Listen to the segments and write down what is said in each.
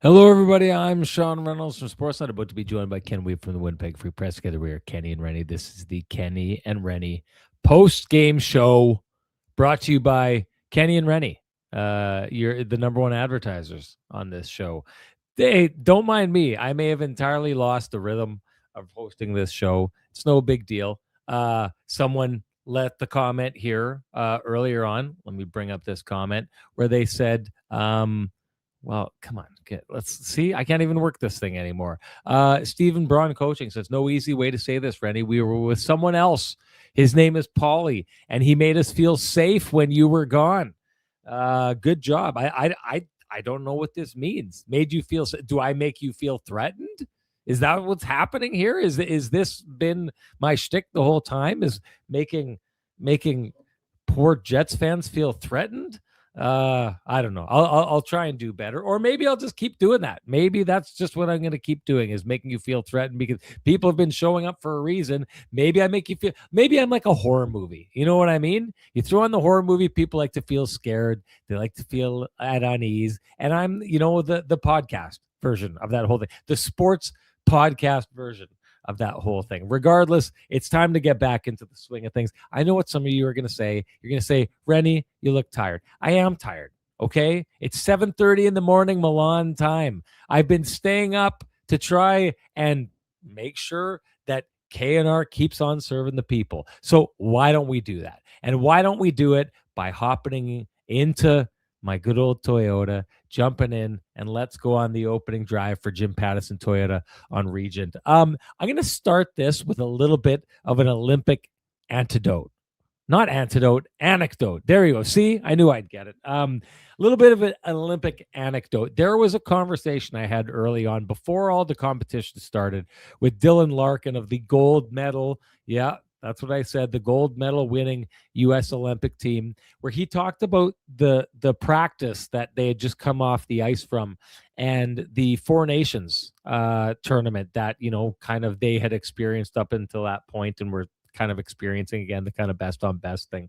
Hello, everybody. I'm Sean Reynolds from Sportsnet, about to be joined by Ken Weeb from the Winnipeg Free Press. Together, we are Kenny and Renny. This is the Kenny and Renny post-game show brought to you by Kenny and Renny. You're the number one advertisers on this show. They don't mind me. I may have entirely lost the rhythm of hosting this show. It's no big deal. Someone let the comment here earlier on. Let me bring up this comment where they said, well, come on. Let's see. I can't even work this thing anymore. Stephen Braun Coaching says, no easy way to say this, Renny. We were with someone else. His name is Paulie, and he made us feel safe when you were gone. Good job. I don't know what this means. Made you feel? Do I make you feel threatened? Is that what's happening here? Is this been my shtick the whole time? Is making poor Jets fans feel threatened? I don't know. I'll try and do better, or maybe I'll just keep doing that. Maybe that's just what I'm going to keep doing, is making you feel threatened, because people have been showing up for a reason. Maybe I make you feel, maybe I'm like a horror movie. You know what I mean? You throw on the horror movie, people like to feel scared. They like to feel at unease. And I'm, the podcast version of that whole thing, the sports podcast version of that whole thing. Regardless, it's time to get back into the swing of things. I know what some of you are going to say. You're going to say, Renny, you look tired. I am tired. Okay. It's 7:30 in the morning, Milan time. I've been staying up to try and make sure that KNR keeps on serving the people. So why don't we do that? And why don't we do it by hopping into my good old Toyota, jumping in, and let's go on the opening drive for Jim Pattison Toyota on Regent. I'm going to start this with a little bit of an Olympic antidote. Not antidote, anecdote. There you go. See, I knew I'd get it. A little bit of an Olympic anecdote. There was a conversation I had early on, before all the competition started, with Dylan Larkin of the gold medal. Yeah, that's what I said. The gold medal winning U.S. Olympic team, where he talked about the practice that they had just come off the ice from, and the Four Nations tournament that, kind of they had experienced up until that point and were kind of experiencing again, the kind of best on best thing.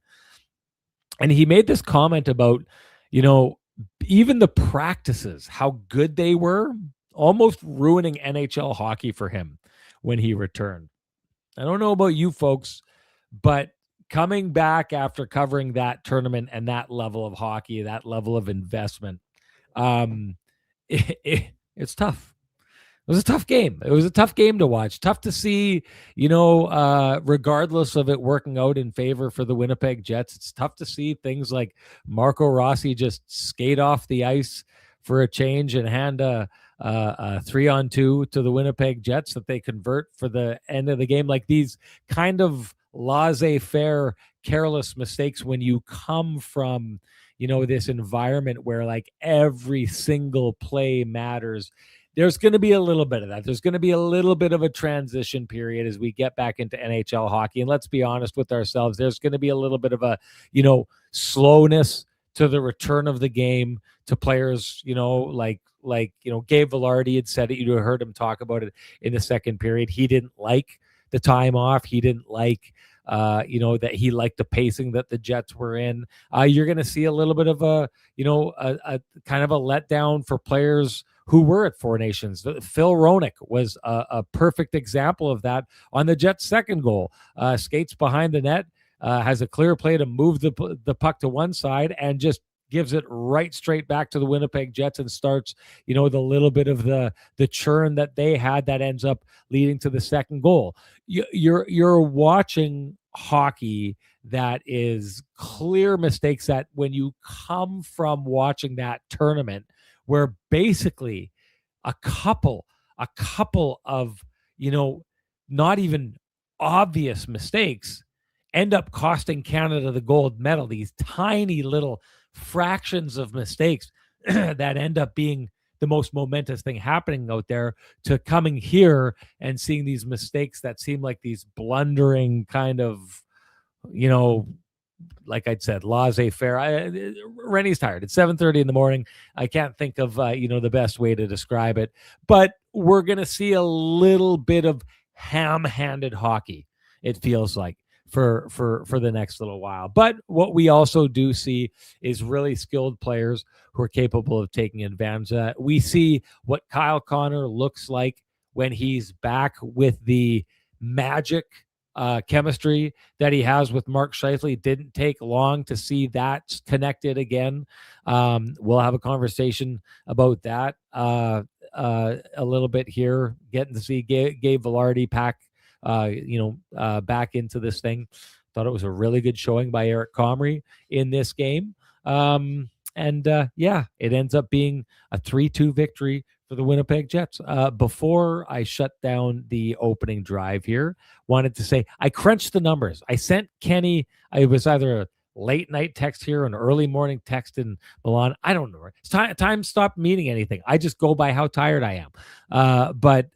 And he made this comment about, even the practices, how good they were, almost ruining NHL hockey for him when he returned. I don't know about you folks, but coming back after covering that tournament and that level of hockey, that level of investment, it's tough. It was a tough game. It was a tough game to watch. Tough to see, regardless of it working out in favor for the Winnipeg Jets. It's tough to see things like Marco Rossi just skate off the ice for a change and hand a 3-on-2 to the Winnipeg Jets that they convert for the end of the game. Like these kind of laissez-faire, careless mistakes when you come from, this environment where like every single play matters. There's going to be a little bit of that. There's going to be a little bit of a transition period as we get back into NHL hockey. And let's be honest with ourselves. There's going to be a little bit of a, slowness to the return of the game to players, like Gabe Velarde had said it. You heard him talk about it in the second period. He didn't like the time off. He didn't like, that he liked the pacing that the Jets were in. You're going to see a little bit of a kind of a letdown for players who were at Four Nations. Phil Roenick was a perfect example of that on the Jets' second goal. Skates behind the net, has a clear play to move the puck to one side and just gives it right straight back to the Winnipeg Jets and starts, the little bit of the churn that they had that ends up leading to the second goal. You're watching hockey that is clear mistakes that when you come from watching that tournament where basically a couple of, not even obvious mistakes end up costing Canada the gold medal, these tiny little fractions of mistakes that end up being the most momentous thing happening out there, to coming here and seeing these mistakes that seem like these blundering kind of, like I said, laissez-faire. Rennie's tired. It's 7:30 in the morning. I can't think of, the best way to describe it, but we're going to see a little bit of ham-handed hockey, it feels like, for the next little while. But what we also do see is really skilled players who are capable of taking advantage of that. We see what Kyle Connor looks like when he's back with the magic chemistry that he has with Mark Scheifele. It didn't take long to see that connected again. We'll have a conversation about that a little bit here, getting to see Gabe Velarde back into this thing. Thought it was a really good showing by Eric Comrie in this game. It ends up being a 3-2 victory for the Winnipeg Jets. Before I shut down the opening drive here, wanted to say I crunched the numbers. I sent Kenny, it was either a late night text here, an early morning text in Milan. I don't know. Time stopped meaning anything. I just go by how tired I am. But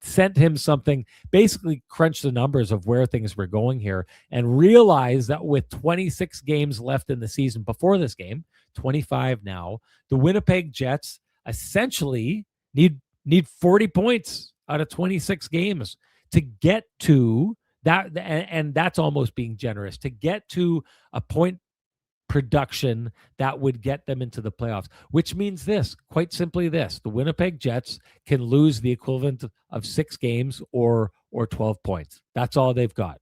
sent him something, basically crunched the numbers of where things were going here, and realized that with 26 games left in the season before this game, 25 now, the Winnipeg Jets essentially need 40 points out of 26 games to get to that, and that's almost being generous, to get to a point production that would get them into the playoffs, which means this, quite simply this: the Winnipeg Jets can lose the equivalent of 6 games or 12 points. That's all they've got.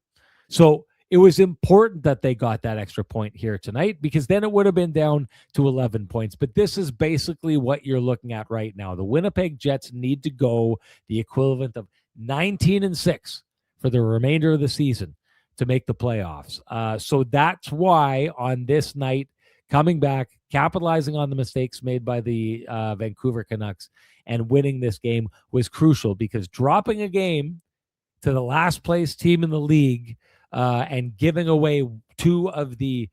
So it was important that they got that extra point here tonight, because then it would have been down to 11 points. But this is basically what you're looking at right now. The Winnipeg Jets need to go the equivalent of 19-6 for the remainder of the season to make the playoffs. So that's why on this night, coming back, capitalizing on the mistakes made by the Vancouver Canucks and winning this game was crucial, because dropping a game to the last place team in the league and giving away 2 of the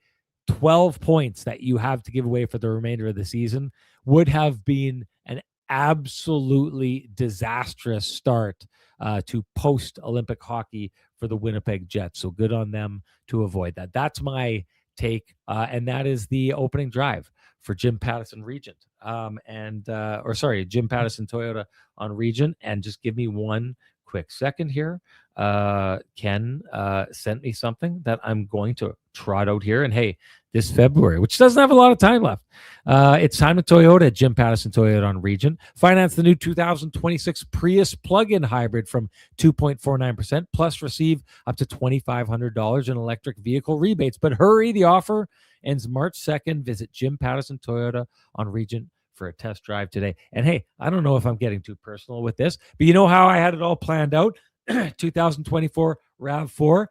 12 points that you have to give away for the remainder of the season would have been an absolutely disastrous start to post-Olympic hockey for the Winnipeg Jets. So good on them to avoid that. That's my take, and that is the opening drive for Jim Pattison Regent. Jim Pattison Toyota on Regent. And just give me one quick second here. Ken sent me something that I'm going to trot out here. And hey, this February, which doesn't have a lot of time left, it's time to Toyota at Jim Pattison Toyota on Regent. Finance the new 2026 Prius plug-in hybrid from 2.49%, plus receive up to $2,500 in electric vehicle rebates. But hurry, the offer ends March 2nd. Visit Jim Pattison Toyota on Regent for a test drive today. And hey, I don't know if I'm getting too personal with this, but you know how I had it all planned out? 2024 RAV4.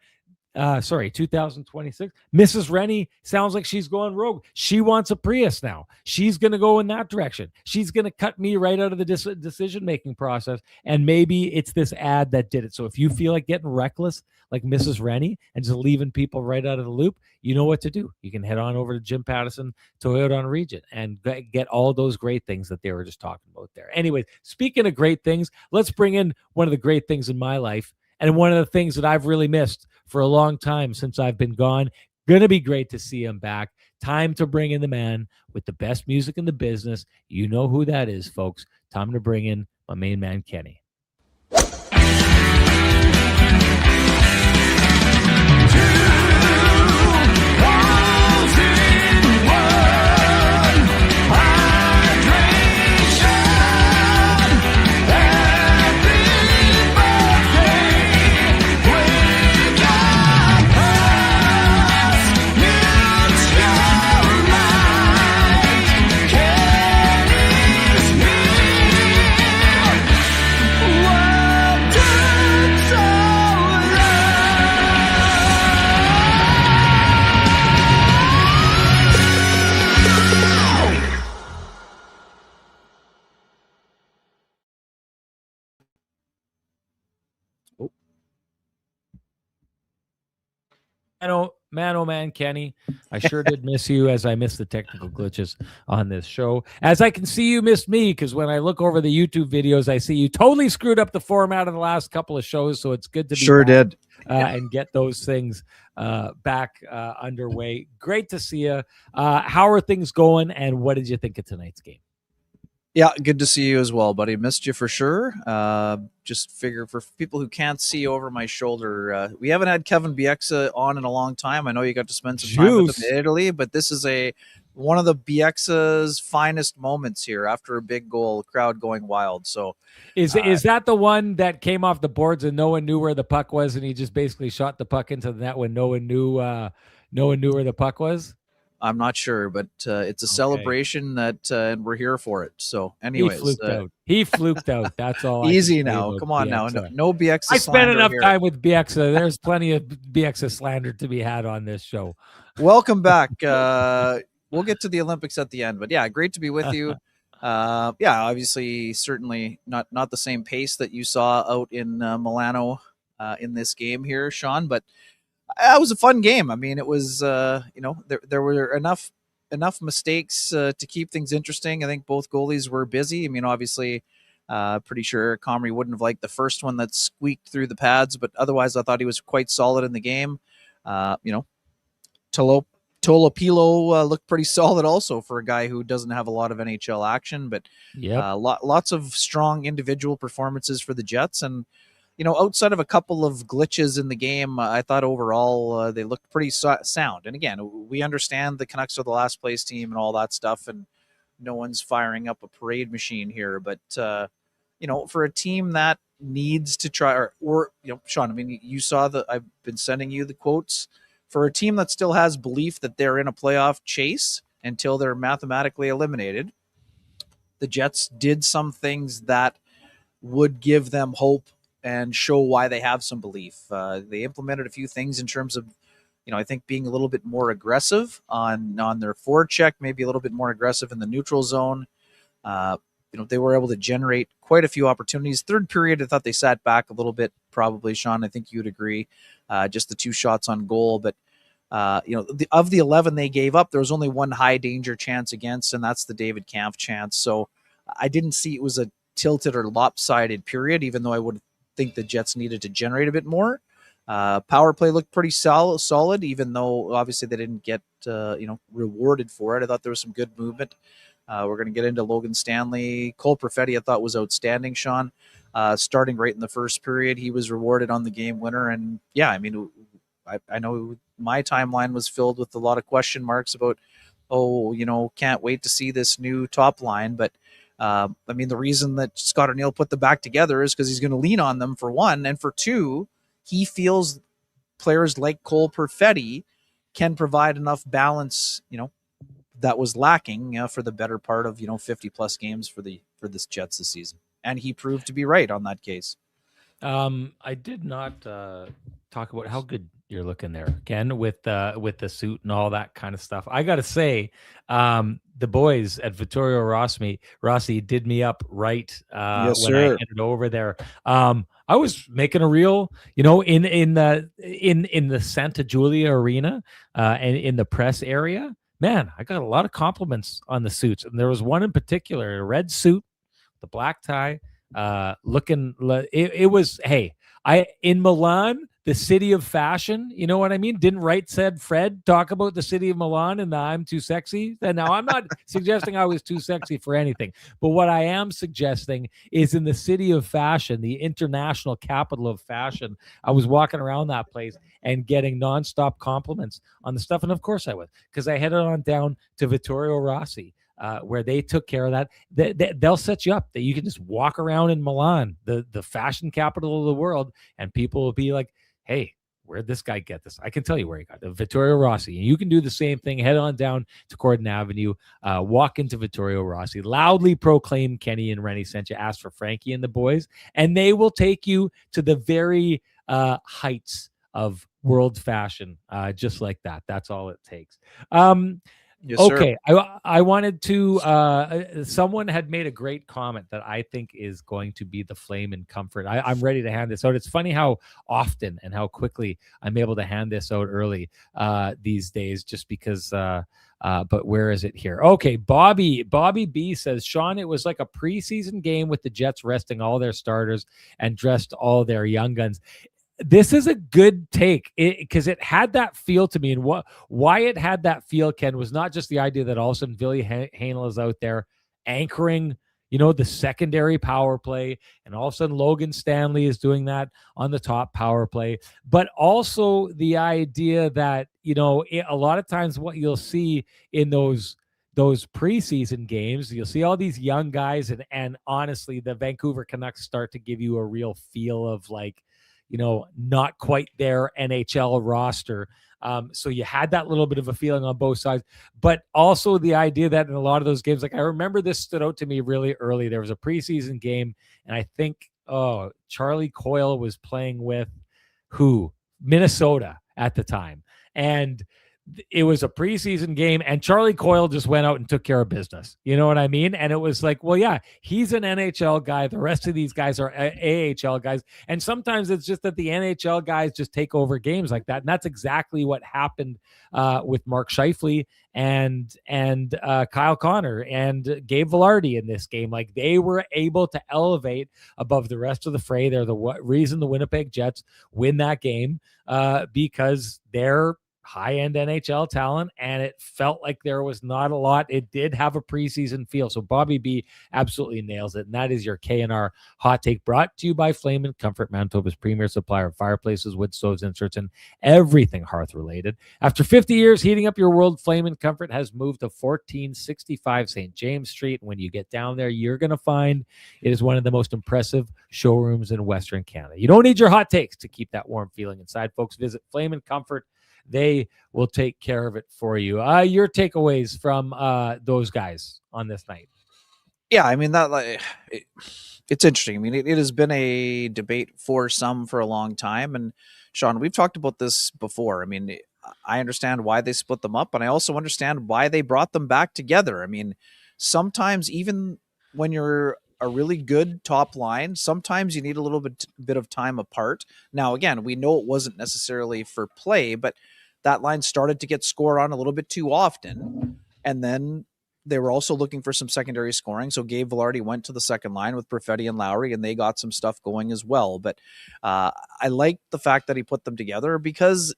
2026. Mrs. Renny sounds like she's going rogue. She wants a Prius now. She's going to go in that direction. She's going to cut me right out of the decision-making process. And maybe it's this ad that did it. So if you feel like getting reckless like Mrs. Renny and just leaving people right out of the loop, you know what to do. You can head on over to Jim Pattison Toyota on Regent and get all those great things that they were just talking about there. Anyways, speaking of great things, let's bring in one of the great things in my life, and one of the things that I've really missed for a long time since I've been gone. Going to be great to see him back. Time to bring in the man with the best music in the business. You know who that is, folks. Time to bring in my main man, Kenny. Man, Kenny, I sure did miss you, as I missed the technical glitches on this show. As I can see, you missed me, because when I look over the YouTube videos, I see you totally screwed up the format of the last couple of shows. So it's good to be back, and get those things back underway. Great to see you. How are things going, and what did you think of tonight's game? Yeah, good to see you as well, buddy. Missed you for sure. Just figure for people who can't see over my shoulder, we haven't had Kevin Bieksa on in a long time. I know you got to spend some time with him Juice. in Italy, but this is one of the Bieksa's finest moments here after a big goal, crowd going wild. So Is that the one that came off the boards and no one knew where the puck was, and he just basically shot the puck into the net when no one knew where the puck was? I'm not sure, but it's a Okay. celebration that, and we're here for it. So, He anyways, fluked out. He fluked out. That's all I can easy say now. about Come on now. No, BX. no BX I spent slander enough here. time with BX. There's plenty of BX slander to be had on this show. Welcome back. We'll get to the Olympics at the end, but yeah, great to be with you. Yeah, obviously, certainly not the same pace that you saw out in Milano in this game here, Sean, but it was a fun game. I mean, it was there were enough mistakes to keep things interesting. I think both goalies were busy. I mean, obviously, pretty sure Comrie wouldn't have liked the first one that squeaked through the pads, but otherwise, I thought he was quite solid in the game. You know, Tolopilo looked pretty solid also for a guy who doesn't have a lot of NHL action, but Yep. lots of strong individual performances for the Jets. And, outside of a couple of glitches in the game, I thought overall they looked pretty sound. And again, we understand the Canucks are the last place team and all that stuff, and no one's firing up a parade machine here. But, for a team that needs to try, Sean, I mean, you saw that I've been sending you the quotes for a team that still has belief that they're in a playoff chase until they're mathematically eliminated. The Jets did some things that would give them hope and show why they have some belief. They implemented a few things in terms of, I think being a little bit more aggressive on their forecheck, maybe a little bit more aggressive in the neutral zone. They were able to generate quite a few opportunities. Third period, I thought they sat back a little bit, probably, Sean. I think you'd agree. Just the 2 shots on goal. But, of the 11 they gave up, there was only one high danger chance against, and that's the David Kampf chance. So I didn't see it was a tilted or lopsided period, even though I would think the Jets needed to generate a bit more. Power play looked pretty solid, even though obviously they didn't get rewarded for it. I thought there was some good movement. We're going to get into Logan Stanley. Cole Perfetti I thought was outstanding, Sean. Starting right in the first period, he was rewarded on the game winner. And yeah, I mean, I know my timeline was filled with a lot of question marks about, can't wait to see this new top line. But I mean, the reason that Scott O'Neill put the back together is because he's going to lean on them for one. And for two, he feels players like Cole Perfetti can provide enough balance, that was lacking for the better part of 50 plus games for this Jets this season, and he proved to be right on that case. I did not talk about how good you're looking there, Ken, with the suit and all that kind of stuff. I got to say, the boys at Vittorio Rossi did me up right Yes, when I sir. headed over there. I was making a reel, in the Santa Giulia Arena and in the press area. Man, I got a lot of compliments on the suits, and there was one in particular, a red suit, the black tie, looking. It was, hey, in Milan, the city of fashion. You know what I mean? Didn't Right Said Fred talk about the city of Milan and the I'm too sexy? And now I'm not suggesting I was too sexy for anything, but what I am suggesting is in the city of fashion, the international capital of fashion. I was walking around that place and getting nonstop compliments on the stuff, and of course I was, because I headed on down to Vittorio Rossi. Where they took care of that. They'll set you up that you can just walk around in Milan, the fashion capital of the world, and people will be like, hey, where'd this guy get this? I can tell you where he got it. Vittorio Rossi. And you can do the same thing. Head on down to Corden Avenue, walk into Vittorio Rossi, loudly proclaim Kenny and Renny sent you, ask for Frankie and the boys, and they will take you to the very heights of world fashion, just like that. That's all it takes. Yes, Okay, sir. I wanted to. Someone had made a great comment that I think is going to be the flame in comfort. I'm ready to hand this out. It's funny how often and how quickly I'm able to hand this out early these days, just because. But where is it here? Okay, Bobby B says, Sean, it was like a preseason game with the Jets resting all their starters and dressed all their young guns. This is a good take because it had that feel to me, and why it had that feel, Ken, was not just the idea that all of a sudden Billy Hanel is out there anchoring, the secondary power play, and all of a sudden Logan Stanley is doing that on the top power play. But also the idea that, a lot of times what you'll see in those preseason games, you'll see all these young guys, and honestly, the Vancouver Canucks start to give you a real feel of like, not quite their NHL roster. So you had that little bit of a feeling on both sides, but also the idea that in a lot of those games, like I remember this stood out to me really early. There was a preseason game, and I think, Charlie Coyle was playing with Minnesota at the time. And it was a preseason game, and Charlie Coyle just went out and took care of business. You know what I mean? And it was like, well, yeah, he's an NHL guy. The rest of these guys are AHL guys. And sometimes it's just that the NHL guys just take over games like that. And that's exactly what happened with Mark Scheifele and Kyle Connor and Gabe Vilardi in this game. Like, they were able to elevate above the rest of the fray. They're the reason the Winnipeg Jets win that game, because they're high-end NHL talent, and it felt like there was not a lot. It did have a preseason feel. So Bobby B absolutely nails it. And that is your K&R hot take, brought to you by Flame and Comfort, Manitoba's premier supplier of fireplaces, wood stoves, inserts, and everything hearth-related. After 50 years heating up your world, Flame and Comfort has moved to 1465 St. James Street. When you get down there, you're going to find it is one of the most impressive showrooms in Western Canada. You don't need your hot takes to keep that warm feeling inside, folks. Visit Flame and Comfort. They will take care of it for you. Your takeaways from those guys on this night? Yeah, I mean, it's interesting. I mean, it has been a debate for some for a long time. And Sean, we've talked about this before. I mean, I understand why they split them up, and I also understand why they brought them back together. I mean, sometimes even when you're a really good top line, sometimes you need a little bit of time apart. Now, again, we know it wasn't necessarily for play, but that line started to get scored on a little bit too often. And then they were also looking for some secondary scoring. So Gabe Vilardi went to the second line with Perfetti and Lowry, and they got some stuff going as well. But I like the fact that he put them together, because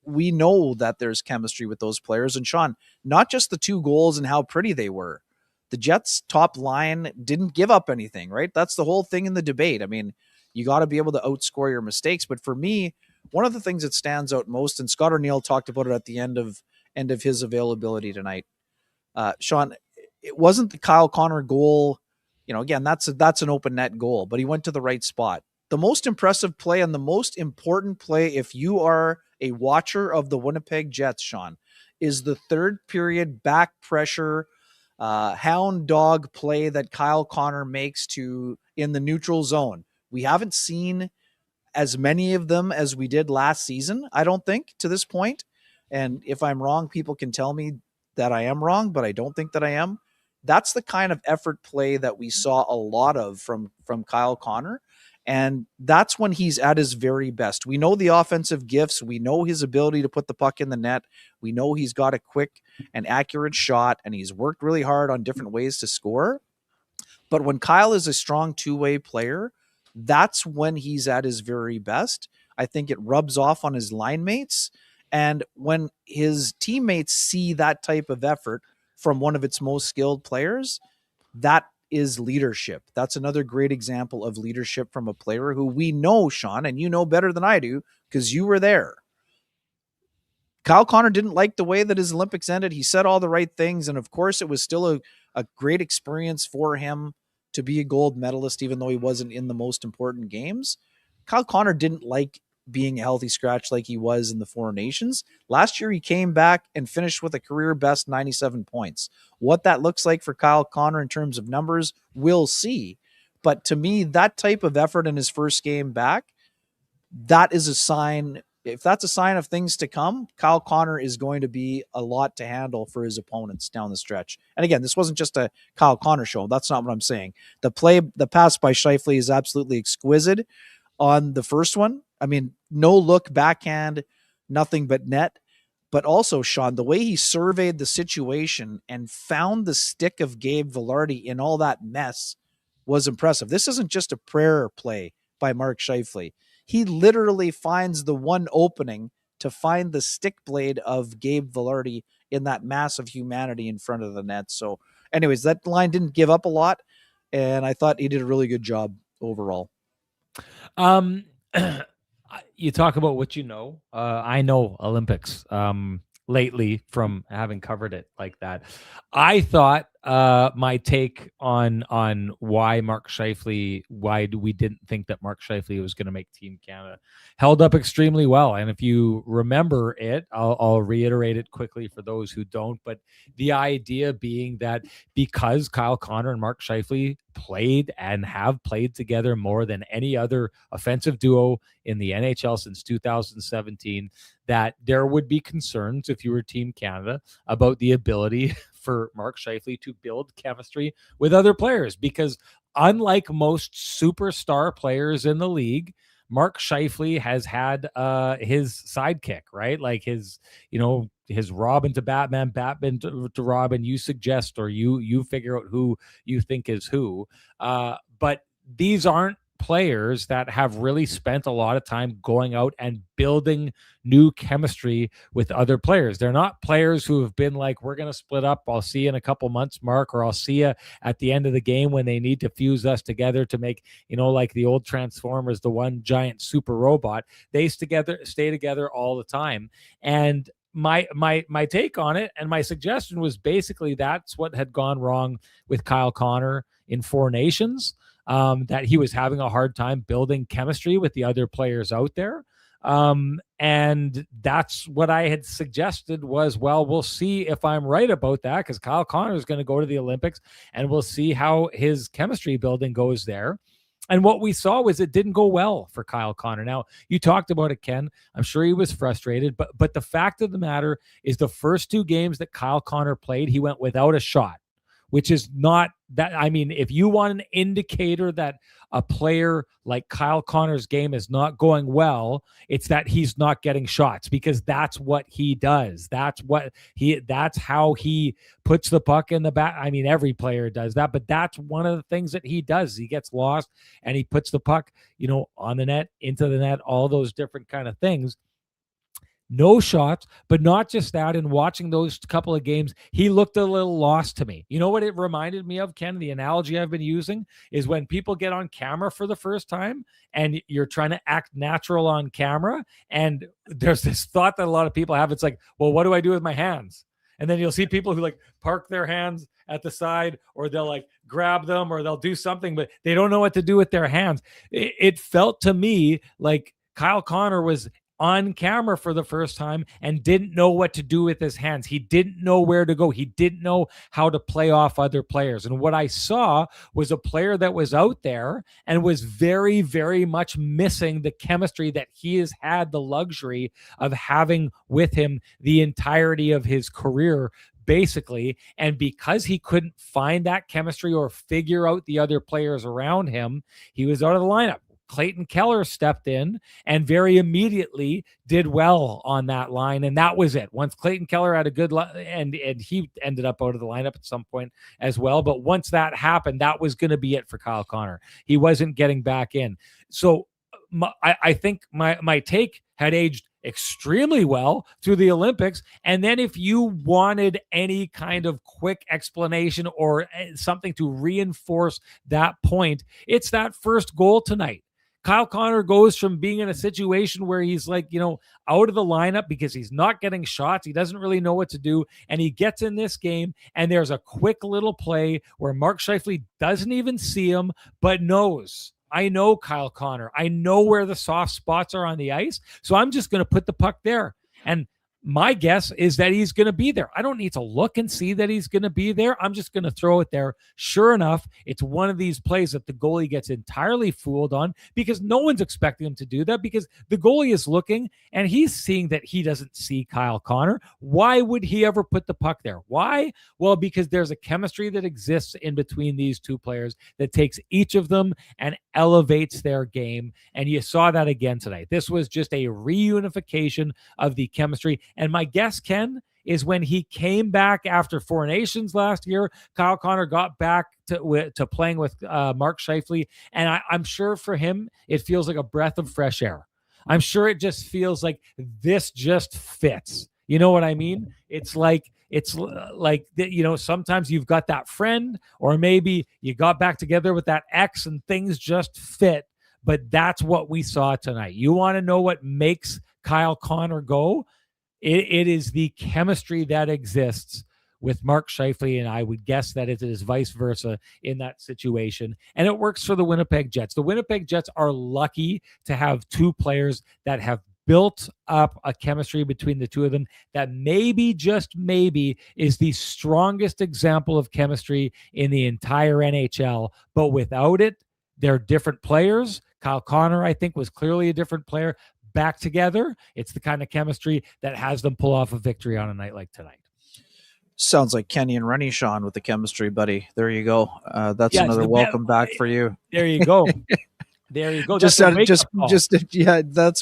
we know that there's chemistry with those players. And Sean, not just the 2 goals and how pretty they were. The Jets' top line didn't give up anything, right? That's the whole thing in the debate. I mean, you got to be able to outscore your mistakes. But for me, one of the things that stands out most, and Scott O'Neill talked about it at the end of his availability tonight, Sean, it wasn't the Kyle Connor goal. Again, that's an open net goal, but he went to the right spot. The most impressive play and the most important play, if you are a watcher of the Winnipeg Jets, Sean, is the third period back pressure hound dog play that Kyle Connor makes in the neutral zone. We haven't seen as many of them as we did last season, I don't think, to this point. And if I'm wrong, people can tell me that I am wrong, but I don't think that I am. That's the kind of effort play that we saw a lot of from Kyle Connor. And that's when he's at his very best. We know the offensive gifts. We know his ability to put the puck in the net. We know he's got a quick and accurate shot, and he's worked really hard on different ways to score. But when Kyle is a strong two-way player, that's when he's at his very best. I think it rubs off on his line mates. And when his teammates see that type of effort from one of its most skilled players, that is leadership. That's another great example of leadership from a player who we know, Sean, and you know better than I do because you were there. Kyle Connor didn't like the way that his Olympics ended. He said all the right things. And of course, it was still a great experience for him to be a gold medalist, even though he wasn't in the most important games. Kyle Connor didn't like being a healthy scratch like he was in the Four Nations. Last year, he came back and finished with a career best 97 points. What that looks like for Kyle Connor in terms of numbers, we'll see. But to me, that type of effort in his first game back, that is a sign. If that's a sign of things to come, Kyle Connor is going to be a lot to handle for his opponents down the stretch. And again, this wasn't just a Kyle Connor show. That's not what I'm saying. The pass by Scheifele is absolutely exquisite on the first one. I mean, no look, backhand, nothing but net. But also, Sean, the way he surveyed the situation and found the stick of Gabe Vilardi in all that mess was impressive. This isn't just a prayer play by Mark Scheifele. He literally finds the one opening to find the stick blade of Gabe Vilardi in that mass of humanity in front of the net. So anyways, that line didn't give up a lot. and I thought he did a really good job overall. Um, you talk about what you know. I know Olympics lately from having covered it like that. I thought my take on why we didn't think that Mark Scheifele was going to make Team Canada held up extremely well. And if you remember it, I'll reiterate it quickly for those who don't. But the idea being that because Kyle Connor and Mark Scheifele played and have played together more than any other offensive duo in the NHL since 2017, that there would be concerns if you were Team Canada about the ability for Mark Scheifele to build chemistry with other players, because unlike most superstar players in the league, Mark Scheifele has had his sidekick, right? Like his Robin to Batman, Batman to Robin. You suggest or you figure out who you think is who. But these aren't players that have really spent a lot of time going out and building new chemistry with other players. They're not players who have been like, we're going to split up. I'll see you in a couple months, Mark, or I'll see you at the end of the game when they need to fuse us together to make, like the old Transformers, the one giant super robot. They stay together all the time. And my take on it and my suggestion was basically that's what had gone wrong with Kyle Connor in Four Nations. That he was having a hard time building chemistry with the other players out there. And that's what I had suggested was, well, we'll see if I'm right about that, because Kyle Connor is going to go to the Olympics and we'll see how his chemistry building goes there. And what we saw was it didn't go well for Kyle Connor. Now, you talked about it, Ken. I'm sure he was frustrated, but the fact of the matter is the first two games that Kyle Connor played, he went without a shot, which is not that. I mean, if you want an indicator that a player like Kyle Connor's game is not going well, it's that he's not getting shots, because that's what he does. That's how he puts the puck in the back. I mean, every player does that, but that's one of the things that he does. He gets lost and he puts the puck, on the net, into the net, all those different kind of things. No shots, but not just that. In watching those couple of games, he looked a little lost to me. You know what it reminded me of, Ken? The analogy I've been using is when people get on camera for the first time and you're trying to act natural on camera. And there's this thought that a lot of people have. It's like, well, what do I do with my hands? And then you'll see people who like park their hands at the side, or they'll like grab them, or they'll do something, but they don't know what to do with their hands. It felt to me like Kyle Connor was on camera for the first time and didn't know what to do with his hands. He didn't know where to go. He didn't know how to play off other players. And what I saw was a player that was out there and was very, very much missing the chemistry that he has had the luxury of having with him the entirety of his career, basically. And because he couldn't find that chemistry or figure out the other players around him, he was out of the lineup. Clayton Keller stepped in and very immediately did well on that line, and that was it. Once Clayton Keller had a good and he ended up out of the lineup at some point as well, but once that happened, that was going to be it for Kyle Connor. He wasn't getting back in. So I think my take had aged extremely well through the Olympics. And then if you wanted any kind of quick explanation or something to reinforce that point, it's that first goal tonight. Kyle Connor goes from being in a situation where he's like, out of the lineup because he's not getting shots. He doesn't really know what to do. And he gets in this game, and there's a quick little play where Mark Scheifele doesn't even see him, but knows, I know Kyle Connor. I know where the soft spots are on the ice. So I'm just going to put the puck there. And my guess is that he's going to be there. I don't need to look and see that he's going to be there. I'm just going to throw it there. Sure enough, it's one of these plays that the goalie gets entirely fooled on, because no one's expecting him to do that, because the goalie is looking and he's seeing that he doesn't see Kyle Connor. Why would he ever put the puck there? Why? Well, because there's a chemistry that exists in between these two players that takes each of them and elevates their game. And you saw that again tonight. This was just a reunification of the chemistry. And my guess, Ken, is when he came back after Four Nations last year, Kyle Connor got back to playing with Mark Scheifele. And I'm sure for him, it feels like a breath of fresh air. I'm sure it just feels like this just fits. You know what I mean? It's like It's like, sometimes you've got that friend, or maybe you got back together with that ex and things just fit. But that's what we saw tonight. You want to know what makes Kyle Connor go? It is the chemistry that exists with Mark Scheifele, and I would guess that it is vice versa in that situation. And it works for the Winnipeg Jets. The Winnipeg Jets are lucky to have two players that have built up a chemistry between the two of them that maybe, just maybe, is the strongest example of chemistry in the entire NHL. But without it, they're different players. Kyle Connor, I think, was clearly a different player. Back together, it's the kind of chemistry that has them pull off a victory on a night like tonight. Sounds like Kenny and Renny, Sean, with the chemistry, buddy. There you go. That's another welcome back for you. There you go. There you go. That's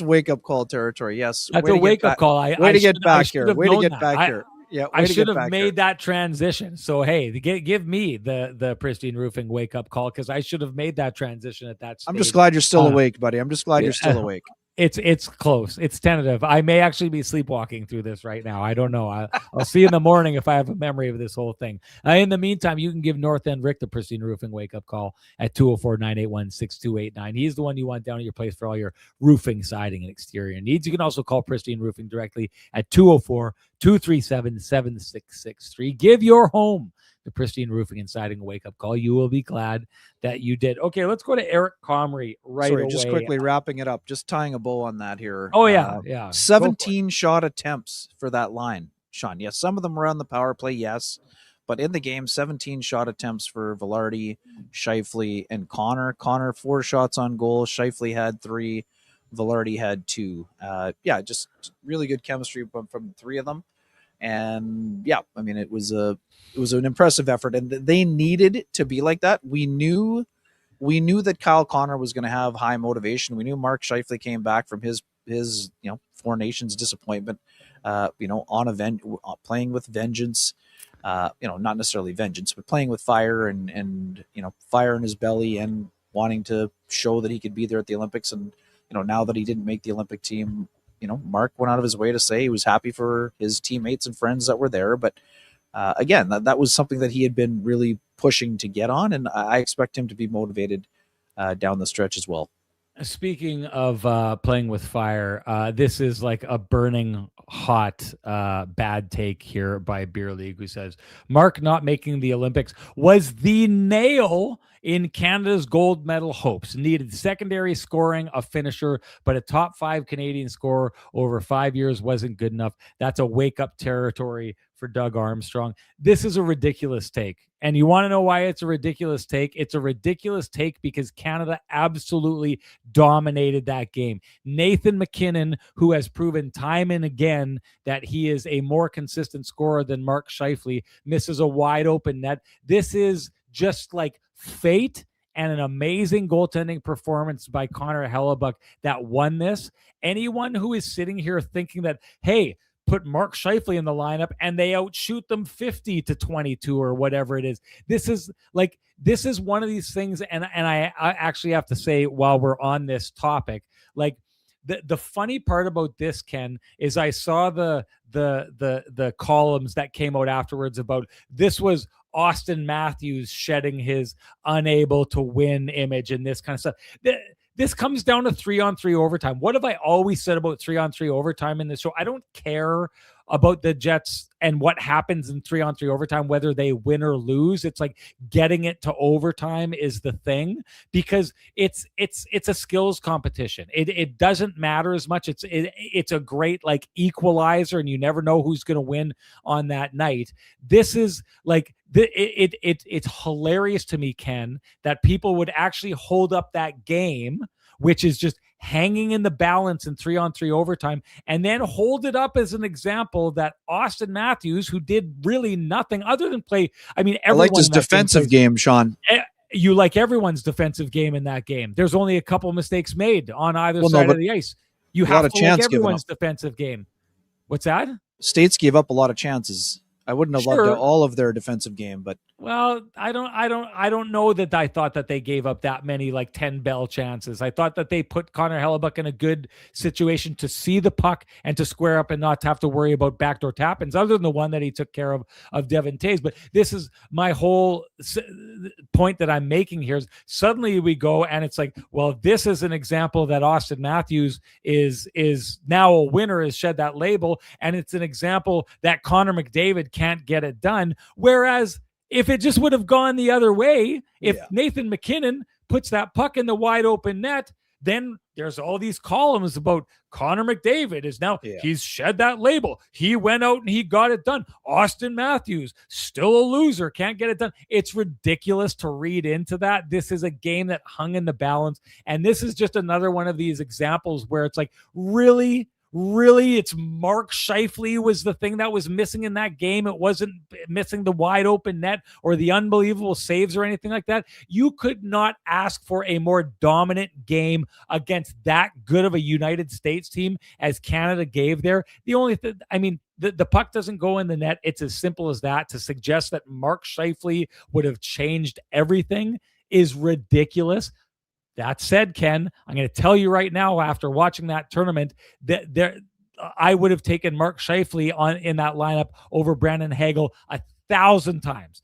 wake up call territory. Yes, that's a wake up call. Way to get back here. Way to get back here. Yeah, I should have made that transition. So hey, give me the Pristine Roofing wake up call, because I should have made that transition at that stage. I'm just glad you're still awake, buddy. I'm just glad you're still awake. It's close. It's tentative. I may actually be sleepwalking through this right now. I don't know. I'll see in the morning if I have a memory of this whole thing. In the meantime, you can give North End Rick the Pristine Roofing wake-up call at 204-981-6289. He's the one you want down at your place for all your roofing, siding, and exterior needs. You can also call Pristine Roofing directly at 204-237-7663. Give your home the Pristine Roofing and Siding wake-up call. You will be glad that you did. Okay, let's go to Eric Comrie away. Just quickly wrapping it up, just tying a bow on that here. Oh, yeah. 17 shot attempts for that line, Sean. Yes, some of them were on the power play, yes. But in the game, 17 shot attempts for Vilardi, Scheifele, and Connor. Connor, 4 shots on goal. Scheifele had 3. Vilardi had 2. Just really good chemistry from the 3 of them. And yeah, I mean, it was an impressive effort, and they needed to be like that. We knew that Kyle Connor was going to have high motivation. We knew Mark Scheifele came back from his Four Nations disappointment, playing with vengeance, not necessarily vengeance, but playing with fire and fire in his belly and wanting to show that he could be there at the Olympics. And now that he didn't make the Olympic team, Mark went out of his way to say he was happy for his teammates and friends that were there. But again, that was something that he had been really pushing to get on, and I expect him to be motivated down the stretch as well. Speaking of playing with fire, this is like a burning hot bad take here by Beer League, who says Mark not making the Olympics was the nail in Canada's gold medal hopes. Needed secondary scoring, a finisher, but a top 5 Canadian scorer over 5 years wasn't good enough. That's a wake-up territory for Doug Armstrong. This is a ridiculous take. And you want to know why it's a ridiculous take? It's a ridiculous take because Canada absolutely dominated that game. Nathan McKinnon, who has proven time and again that he is a more consistent scorer than Mark Scheifele, misses a wide open net. This is just like fate and an amazing goaltending performance by Connor Hellebuck that won this. Anyone who is sitting here thinking that, hey, put Mark Scheifele in the lineup and they outshoot them 50-22 or whatever it is. This is one of these things. And I actually have to say, while we're on this topic, like the funny part about this, Ken, is I saw the columns that came out afterwards about this was Austin Matthews shedding his unable to win image and this kind of stuff. This comes down to 3-on-3 overtime. What have I always said about 3-on-3 overtime in this show? I don't care about the Jets and what happens in 3-on-3 overtime, whether they win or lose. It's like getting it to overtime is the thing, because it's a skills competition. It doesn't matter as much. It's a great like equalizer, and you never know who's going to win on that night. This is like it's hilarious to me, Ken, that people would actually hold up that game, which is just hanging in the balance in 3-on-3 overtime, and then hold it up as an example that Austin Matthews, who did really nothing other than play. I mean, I liked his defensive game, Sean. You like everyone's defensive game in that game. There's only a couple mistakes made on either side of the ice. You have to like everyone's defensive game. What's that? States gave up a lot of chances. I wouldn't have loved all of their defensive game, but Well, I don't know that I thought that they gave up that many, like 10 bell chances. I thought that they put Connor Hellebuck in a good situation to see the puck and to square up and not have to worry about backdoor tap-ins, other than the one that he took care of Devin Taves. But this is my whole point that I'm making here is suddenly we go and it's like, well, this is an example that Austin Matthews is now a winner, has shed that label, and it's an example that Connor McDavid can't get it done. Whereas if it just would have gone the other way, if Nathan MacKinnon puts that puck in the wide open net, then there's all these columns about Connor McDavid is now, he's shed that label. He went out and he got it done. Austin Matthews, still a loser, can't get it done. It's ridiculous to read into that. This is a game that hung in the balance. And this is just another one of these examples where it's like, really, it's Mark Scheifele was the thing that was missing in that game. It wasn't missing the wide open net or the unbelievable saves or anything like that. You could not ask for a more dominant game against that good of a United States team as Canada gave there. The only thing, I mean, the puck doesn't go in the net. It's as simple as that. To suggest that Mark Scheifele would have changed everything is ridiculous. That said, Ken, I'm going to tell you right now, after watching that tournament, that I would have taken Mark Scheifele in that lineup over Brandon Hagel 1,000 times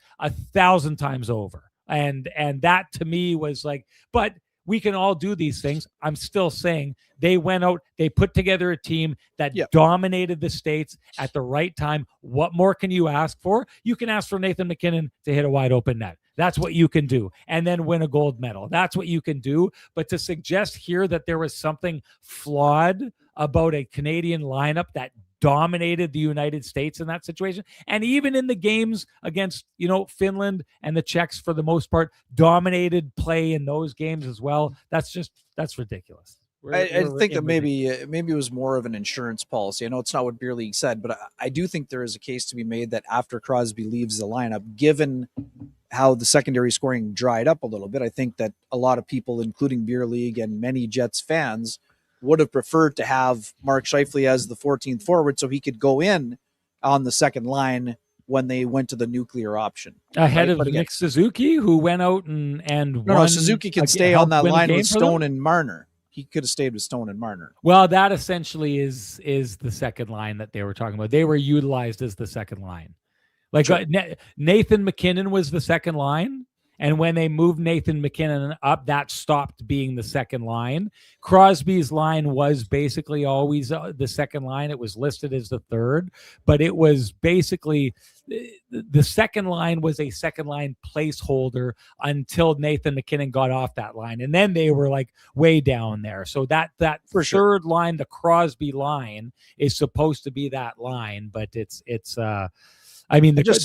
over. And that to me was like, but we can all do these things. I'm still saying they went out, they put together a team that dominated the States at the right time. What more can you ask for? You can ask for Nathan MacKinnon to hit a wide open net. That's what you can do. And then win a gold medal. That's what you can do. But to suggest here that there was something flawed about a Canadian lineup that dominated the United States in that situation, and even in the games against, Finland and the Czechs, for the most part, dominated play in those games as well. That's ridiculous. I think that maybe it was more of an insurance policy. I know it's not what Beer League said, but I do think there is a case to be made that after Crosby leaves the lineup, given how the secondary scoring dried up a little bit, I think that a lot of people, including Beer League and many Jets fans, would have preferred to have Mark Scheifele as the 14th forward so he could go in on the second line when they went to the nuclear option. Ahead of Nick Suzuki, who went out and no, Suzuki can stay on that line with Stone and Marner. He could have stayed with Stone and Marner. Well, that essentially is the second line that they were talking about. They were utilized as the second line. Like Nathan MacKinnon was the second line. And when they moved Nathan MacKinnon up, that stopped being the second line. Crosby's line was basically always the second line. It was listed as the third, but it was basically the second line was a second line placeholder until Nathan MacKinnon got off that line. And then they were like way down there. So that third line, the Crosby line, is supposed to be that line, but it's the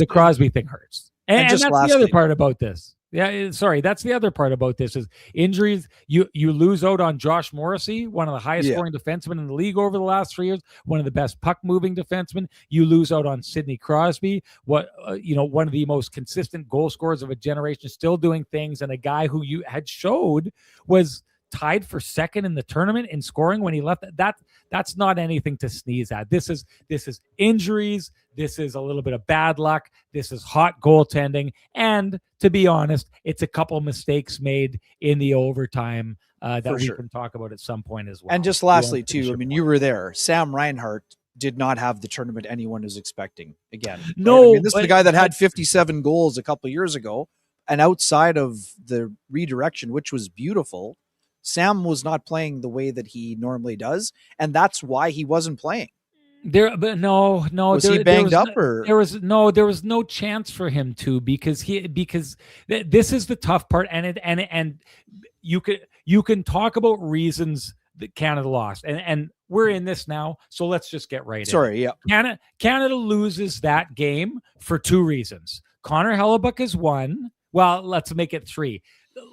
Crosby thing hurts. And that's the other part about this. Yeah, sorry. That's the other part about this is injuries. You lose out on Josh Morrissey, one of the highest scoring defensemen in the league over the last 3 years, one of the best puck moving defensemen. You lose out on Sidney Crosby, one of the most consistent goal scorers of a generation, still doing things, and a guy who you had showed was tied for second in the tournament in scoring when he left. That's not anything to sneeze at. This is injuries. This is a little bit of bad luck. This is hot goaltending. And to be honest, it's a couple mistakes made in the overtime that we can talk about at some point as well. And just lastly, too, you were there. Sam Reinhart did not have the tournament anyone was expecting again. No. Right? This is the guy that had 57 goals a couple of years ago. And outside of the redirection, which was beautiful, Sam was not playing the way that he normally does, and that's why he wasn't playing. Was he banged up, or there was no chance for him to because this is the tough part, and you can talk about reasons that Canada lost, and we're in this now, so let's just get right in. Canada loses that game for two reasons. Connor Hellebuck is one. Well, let's make it three.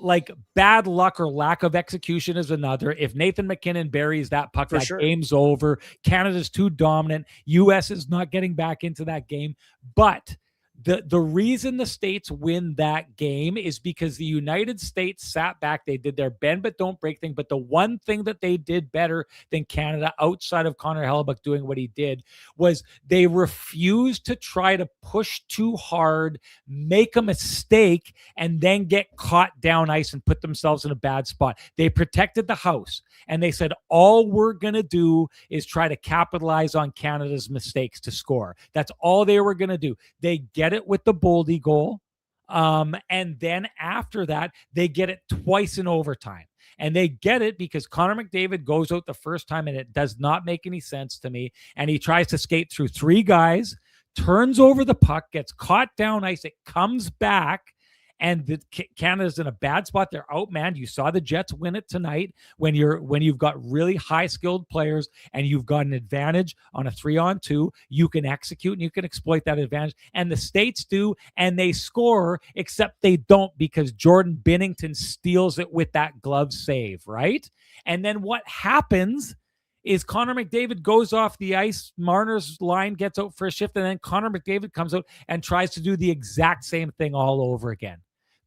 Like bad luck or lack of execution is another. If Nathan MacKinnon buries that puck, game's over. Canada's too dominant. U.S. is not getting back into that game. But The reason the States win that game is because the United States sat back. They did their bend but don't break thing. But the one thing that they did better than Canada, outside of Connor Hellebuyck doing what he did, was they refused to try to push too hard, make a mistake, and then get caught down ice and put themselves in a bad spot. They protected the house, and they said, all we're going to do is try to capitalize on Canada's mistakes to score. That's all they were going to do. They get it with the Boldy goal. And then after that, they get it twice in overtime. And they get it because Connor McDavid goes out the first time, and it does not make any sense to me. And he tries to skate through three guys, turns over the puck, gets caught down ice. It comes back, and Canada's in a bad spot. They're outmanned. You saw the Jets win it tonight when you've got really high skilled players and you've got an advantage on a 3-on-2. You can execute and you can exploit that advantage. And the States do, and they score, except they don't because Jordan Binnington steals it with that glove save, right? And then what happens is Connor McDavid goes off the ice, Marner's line gets out for a shift, and then Connor McDavid comes out and tries to do the exact same thing all over again.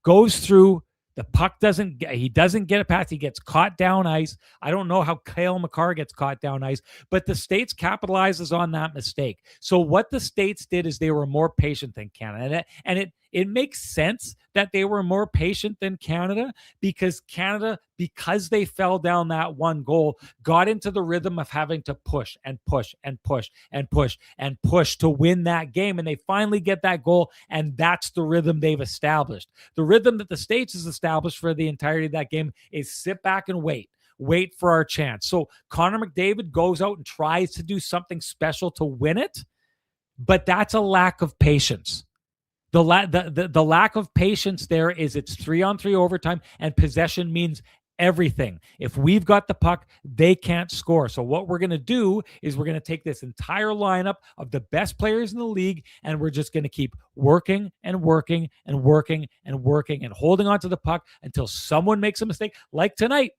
Goes through, the puck he doesn't get it past, he gets caught down ice. I don't know how Cale Makar gets caught down ice, but the States capitalizes on that mistake. So what the States did is they were more patient than Canada, and it makes sense that they were more patient than Canada because Canada, because they fell down that one goal, got into the rhythm of having to push and push and push and push and push to win that game. And they finally get that goal, and that's the rhythm they've established. The rhythm that the States has established for the entirety of that game is sit back and wait for our chance. So Connor McDavid goes out and tries to do something special to win it, but that's a lack of patience. The lack of patience there is it's 3-on-3 overtime, and possession means everything. If we've got the puck, they can't score. So what we're going to do is we're going to take this entire lineup of the best players in the league, and we're just going to keep working and working and working and working and holding on to the puck until someone makes a mistake. Like tonight,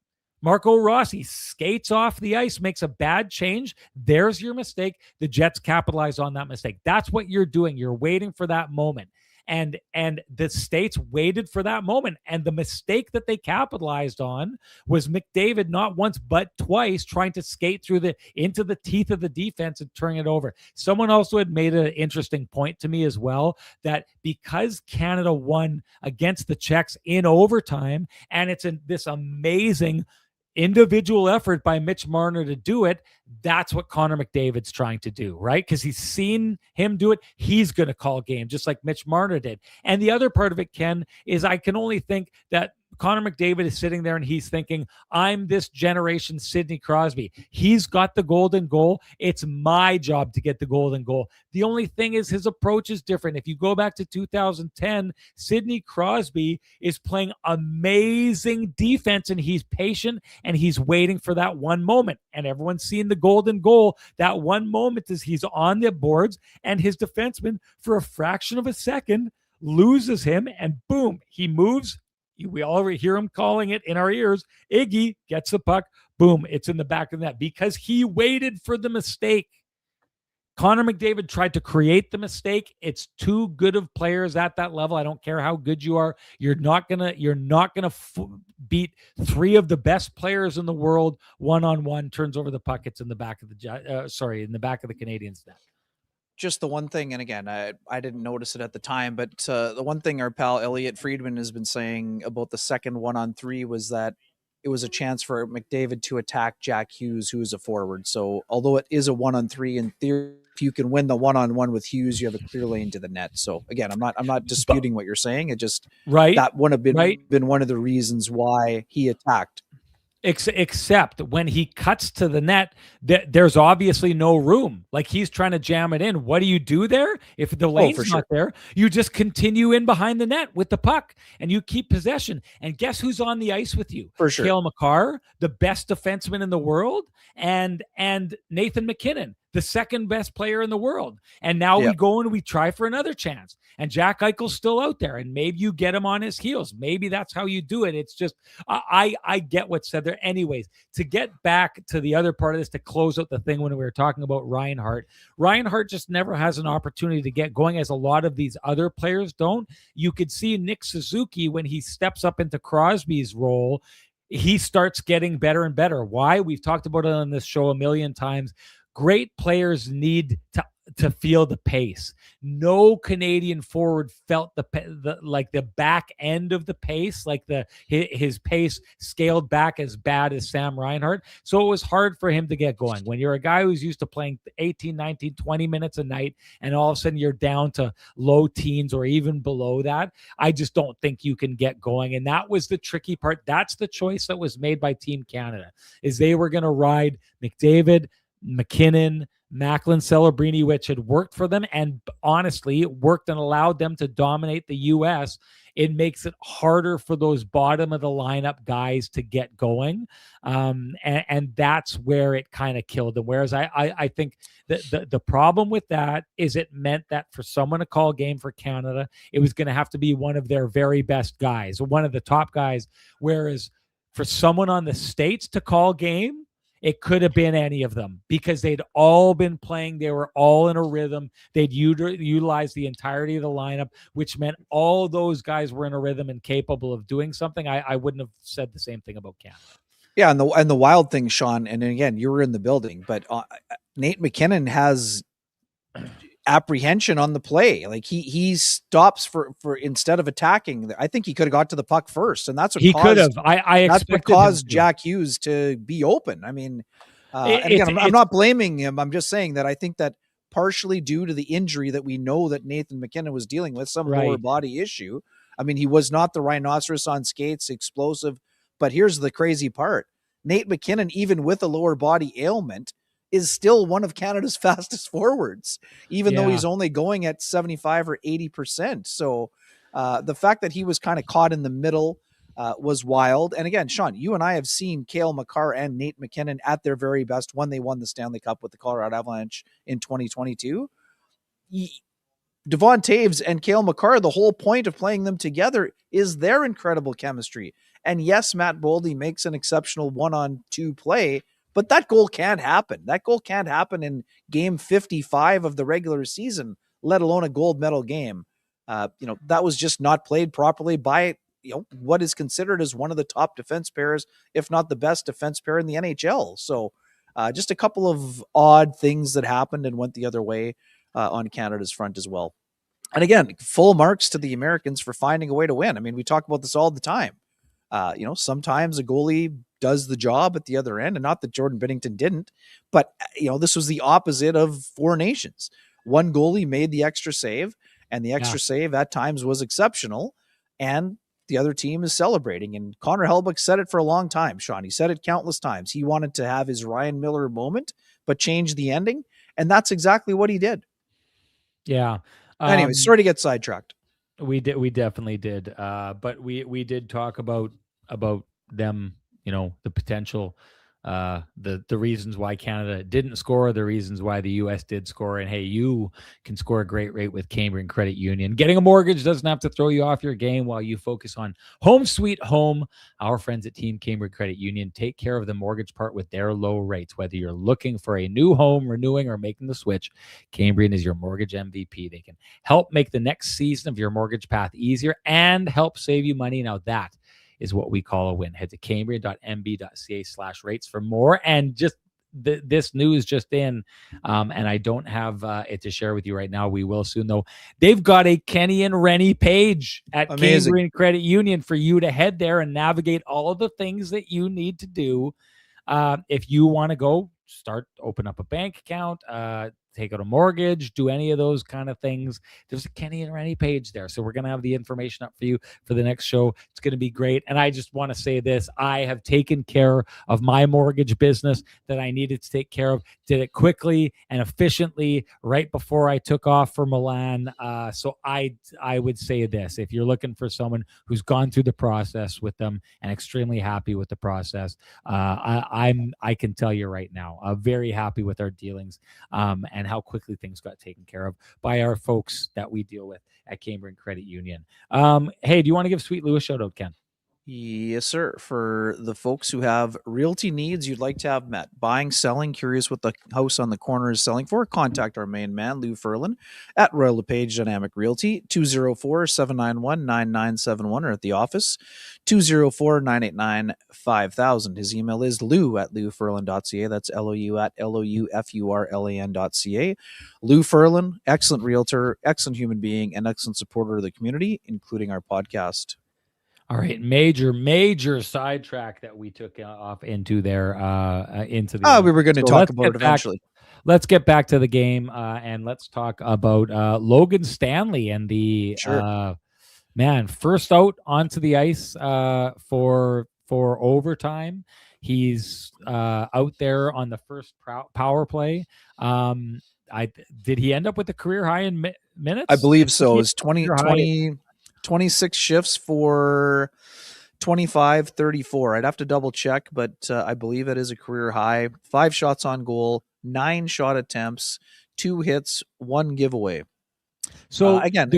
Marco Rossi skates off the ice, makes a bad change. There's your mistake. The Jets capitalize on that mistake. That's what you're doing. You're waiting for that moment. And the States waited for that moment. And the mistake that they capitalized on was McDavid not once but twice trying to skate through into the teeth of the defense and turn it over. Someone also had made an interesting point to me as well, that because Canada won against the Czechs in overtime, and it's this amazing individual effort by Mitch Marner to do it, that's what Connor McDavid's trying to do, right? Because he's seen him do it. He's going to call game just like Mitch Marner did. And the other part of it, Ken, is I can only think that Connor McDavid is sitting there and he's thinking, I'm this generation Sidney Crosby. He's got the golden goal. It's my job to get the golden goal. The only thing is his approach is different. If you go back to 2010, Sidney Crosby is playing amazing defense, and he's patient and he's waiting for that one moment. And everyone's seen the golden goal. That one moment is he's on the boards and his defenseman, for a fraction of a second, loses him, and boom, he moves. We all hear him calling it in our ears. Iggy gets the puck. Boom, it's in the back of the net because he waited for the mistake. Connor McDavid tried to create the mistake. It's too good of players at that level. I don't care how good you are. You're not gonna beat three of the best players in the world one-on-one. Turns over the puck. It's in the back of the back of the Canadiens' net. Just the one thing, and again, I didn't notice it at the time, but the one thing our pal Elliot Friedman has been saying about the second 1-on-3 was that it was a chance for McDavid to attack Jack Hughes, who is a forward. So although it is a 1-on-3, in theory, if you can win the 1-on-1 with Hughes, you have a clear lane to the net. So again, I'm not disputing what you're saying. It just that would have been one of the reasons why he attacked. Except when he cuts to the net, there's obviously no room. Like he's trying to jam it in. What do you do there? If the lane's not there, you just continue in behind the net with the puck and you keep possession. And guess who's on the ice with you? For sure. Cale Makar, the best defenseman in the world, and Nathan MacKinnon. the second best player in the world. And now we go and we try for another chance. And Jack Eichel's still out there, and maybe you get him on his heels. Maybe that's how you do it. It's just, I get what's said there. Anyways, to get back to the other part of this, to close out the thing when we were talking about Reinhart just never has an opportunity to get going, as a lot of these other players don't. You could see Nick Suzuki, when he steps up into Crosby's role, he starts getting better and better. Why? We've talked about it on this show a million times. Great players need to feel the pace. No Canadian forward felt the back end of the pace, like his pace scaled back as bad as Sam Reinhart. So it was hard for him to get going. When you're a guy who's used to playing 18, 19, 20 minutes a night, and all of a sudden you're down to low teens or even below that, I just don't think you can get going. And that was the tricky part. That's the choice that was made by Team Canada, is they were going to ride McDavid, McKinnon, Macklin, Celebrini, which had worked for them, and honestly worked and allowed them to dominate the U.S. It makes it harder for those bottom of the lineup guys to get going, and that's where it kind of killed them. Whereas I think the problem with that is it meant that for someone to call game for Canada, it was going to have to be one of their very best guys, one of the top guys. Whereas for someone on the States to call game, it could have been any of them, because they'd all been playing. They were all in a rhythm. They'd utilized the entirety of the lineup, which meant all those guys were in a rhythm and capable of doing something. I wouldn't have said the same thing about Canada. Yeah, and the wild thing, Sean, and again, you were in the building, but Nate McKinnon has apprehension on the play. Like he stops for instead of attacking. I think he could have got to the puck first, and that's what he could have. That's what caused Jack Hughes to be open. I mean, and again, I'm not blaming him. I'm just saying that I think that partially due to the injury that we know that Nathan McKinnon was dealing with, some lower body issue. I mean, he was not the rhinoceros on skates, explosive. But here's the crazy part: Nate McKinnon, even with a lower body ailment, is still one of Canada's fastest forwards, even though he's only going at 75 or 80%. So the fact that he was kind of caught in the middle was wild. And again, Sean, you and I have seen Cale Makar and Nate McKinnon at their very best when they won the Stanley Cup with the Colorado Avalanche in 2022. Devon Toews and Cale Makar, the whole point of playing them together is their incredible chemistry. And yes, Matt Boldy makes an exceptional 1-on-2 play, but that goal can't happen. That goal can't happen in game 55 of the regular season, let alone a gold medal game. That was just not played properly by what is considered as one of the top defense pairs, if not the best defense pair in the NHL. So just a couple of odd things that happened and went the other way on Canada's front as well. And again, full marks to the Americans for finding a way to win. I mean, we talk about this all the time. Sometimes a goalie does the job at the other end, and not that Jordan Binnington didn't, but this was the opposite of Four Nations. One goalie made the extra save, and the extra save at times was exceptional, and the other team is celebrating. And Connor Hellebuyck said it for a long time, Sean. He said it countless times. He wanted to have his Ryan Miller moment, but change the ending, and that's exactly what he did. Yeah. Anyway, sorry to get sidetracked. We definitely did. But we did talk about them, the potential, the reasons why Canada didn't score, the reasons why the U.S. did score. And hey, you can score a great rate with Cambrian Credit Union. Getting a mortgage doesn't have to throw you off your game while you focus on home sweet home. Our friends at Team Cambrian Credit Union take care of the mortgage part with their low rates. Whether you're looking for a new home, renewing, or making the switch, Cambrian is your mortgage MVP. They can help make the next season of your mortgage path easier and help save you money. Now that is what we call a win. Head to cambrian.mb.ca/rates for more. And just this news just in, and I don't have it to share with you right now. We will soon, though. They've got a Kenny and Renny page at Cambrian Credit Union for you to head there and navigate all of the things that you need to do. If you want to go open up a bank account, take out a mortgage, do any of those kind of things, there's a Kenny and Renny page there. So we're going to have the information up for you for the next show. It's going to be great. And I just want to say this, I have taken care of my mortgage business that I needed to take care of, did it quickly and efficiently right before I took off for Milan. So I would say this, if you're looking for someone who's gone through the process with them and extremely happy with the process, I can tell you right now, very very happy with our dealings and how quickly things got taken care of by our folks that we deal with at Cambrian Credit Union. Hey, do you want to give Sweet Lou a shout out, Ken? Yes, sir. For the folks who have realty needs you'd like to have met, buying, selling, curious what the house on the corner is selling for, contact our main man, Lou Furlan, at Royal LePage Dynamic Realty, 204-791-9971, or at the office, 204-989-5000. His email is lou@loufurlan.ca. That's LOU at LOUFURLAN.ca. Lou Furlan, excellent realtor, excellent human being, and excellent supporter of the community, including our podcast. All right, major sidetrack that we took off into there, into the. We were going to talk about it eventually. Let's get back to the game, and let's talk about Logan Stanley and the first out onto the ice for overtime. He's out there on the first power play. Did he end up with a career high in minutes? I believe so. It's 26 shifts for 25-34. I'd have to double check, but I believe it is a career high. 5 shots on goal, 9 shot attempts, 2 hits, 1 giveaway. So again,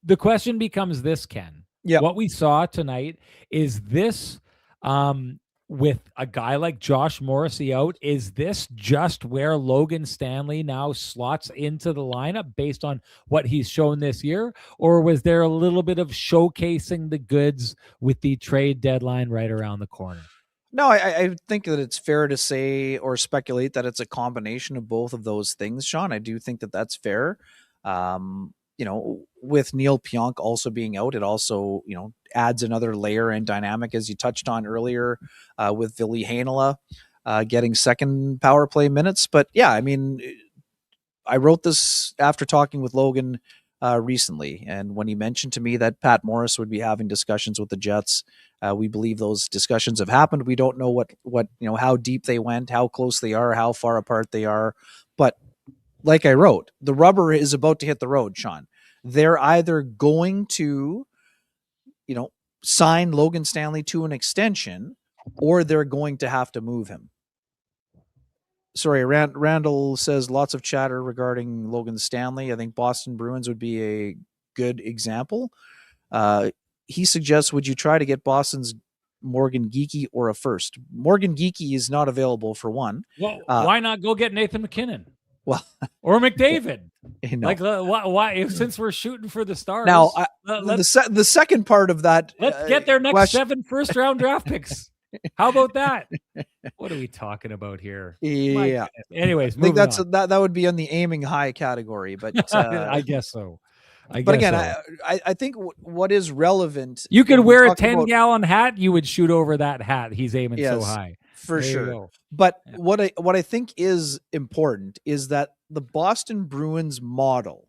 the question becomes this, Ken. Yeah. What we saw tonight, is this with a guy like Josh Morrissey out, is this just where Logan Stanley now slots into the lineup based on what he's shown this year? Or was there a little bit of showcasing the goods with the trade deadline right around the corner? No, I think that it's fair to say or speculate that it's a combination of both of those things, Sean. I do think that that's fair. With Neil Pionk also being out, it also, adds another layer and dynamic, as you touched on earlier, with Ville Heinola getting second power play minutes. But yeah, I mean, I wrote this after talking with Logan recently, and when he mentioned to me that Pat Morris would be having discussions with the Jets, we believe those discussions have happened. We don't know what how deep they went, how close they are, how far apart they are, but like I wrote, the rubber is about to hit the road, Sean. They're either going to, sign Logan Stanley to an extension, or they're going to have to move him. Sorry, Randall says lots of chatter regarding Logan Stanley. I think Boston Bruins would be a good example. He suggests, would you try to get Boston's Morgan Geekie or a first? Morgan Geekie is not available for one. Well, why not go get Nathan McKinnon? Well, or McDavid. Like, why? Since we're shooting for the stars, now the second part of that. Let's get their next 7 first-round draft picks. How about that? What are we talking about here? Yeah. Anyways, I think that would be in the aiming high category, but I guess so. I think what is relevant. You could wear a 10-gallon hat. You would shoot over that hat. He's aiming so high. For sure. But what I think is important is that the Boston Bruins model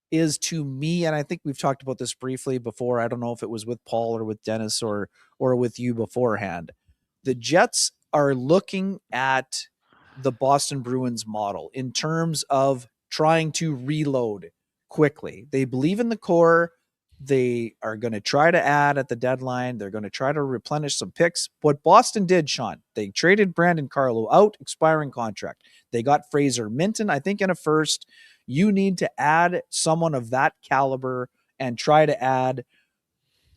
is, to me, and I think we've talked about this briefly before. I don't know if it was with Paul or with Dennis or with you beforehand. The Jets are looking at the Boston Bruins model in terms of trying to reload quickly. They believe in the core. They are going to try to add at the deadline. They're going to try to replenish some picks. What Boston did, Sean, they traded Brandon Carlo out, expiring contract. They got Fraser Minton, I think, in a first. You need to add someone of that caliber and try to add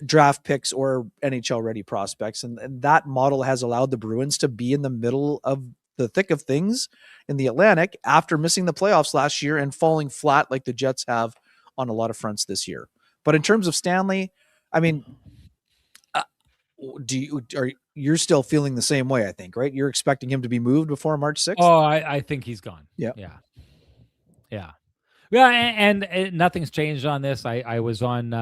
draft picks or NHL-ready prospects. And that model has allowed the Bruins to be in the middle of the thick of things in the Atlantic after missing the playoffs last year and falling flat like the Jets have on a lot of fronts this year. But in terms of Stanley, I mean, you're still feeling the same way, I think, right? You're expecting him to be moved before March 6th? Oh, I think he's gone. Yeah. And nothing's changed on this. I was on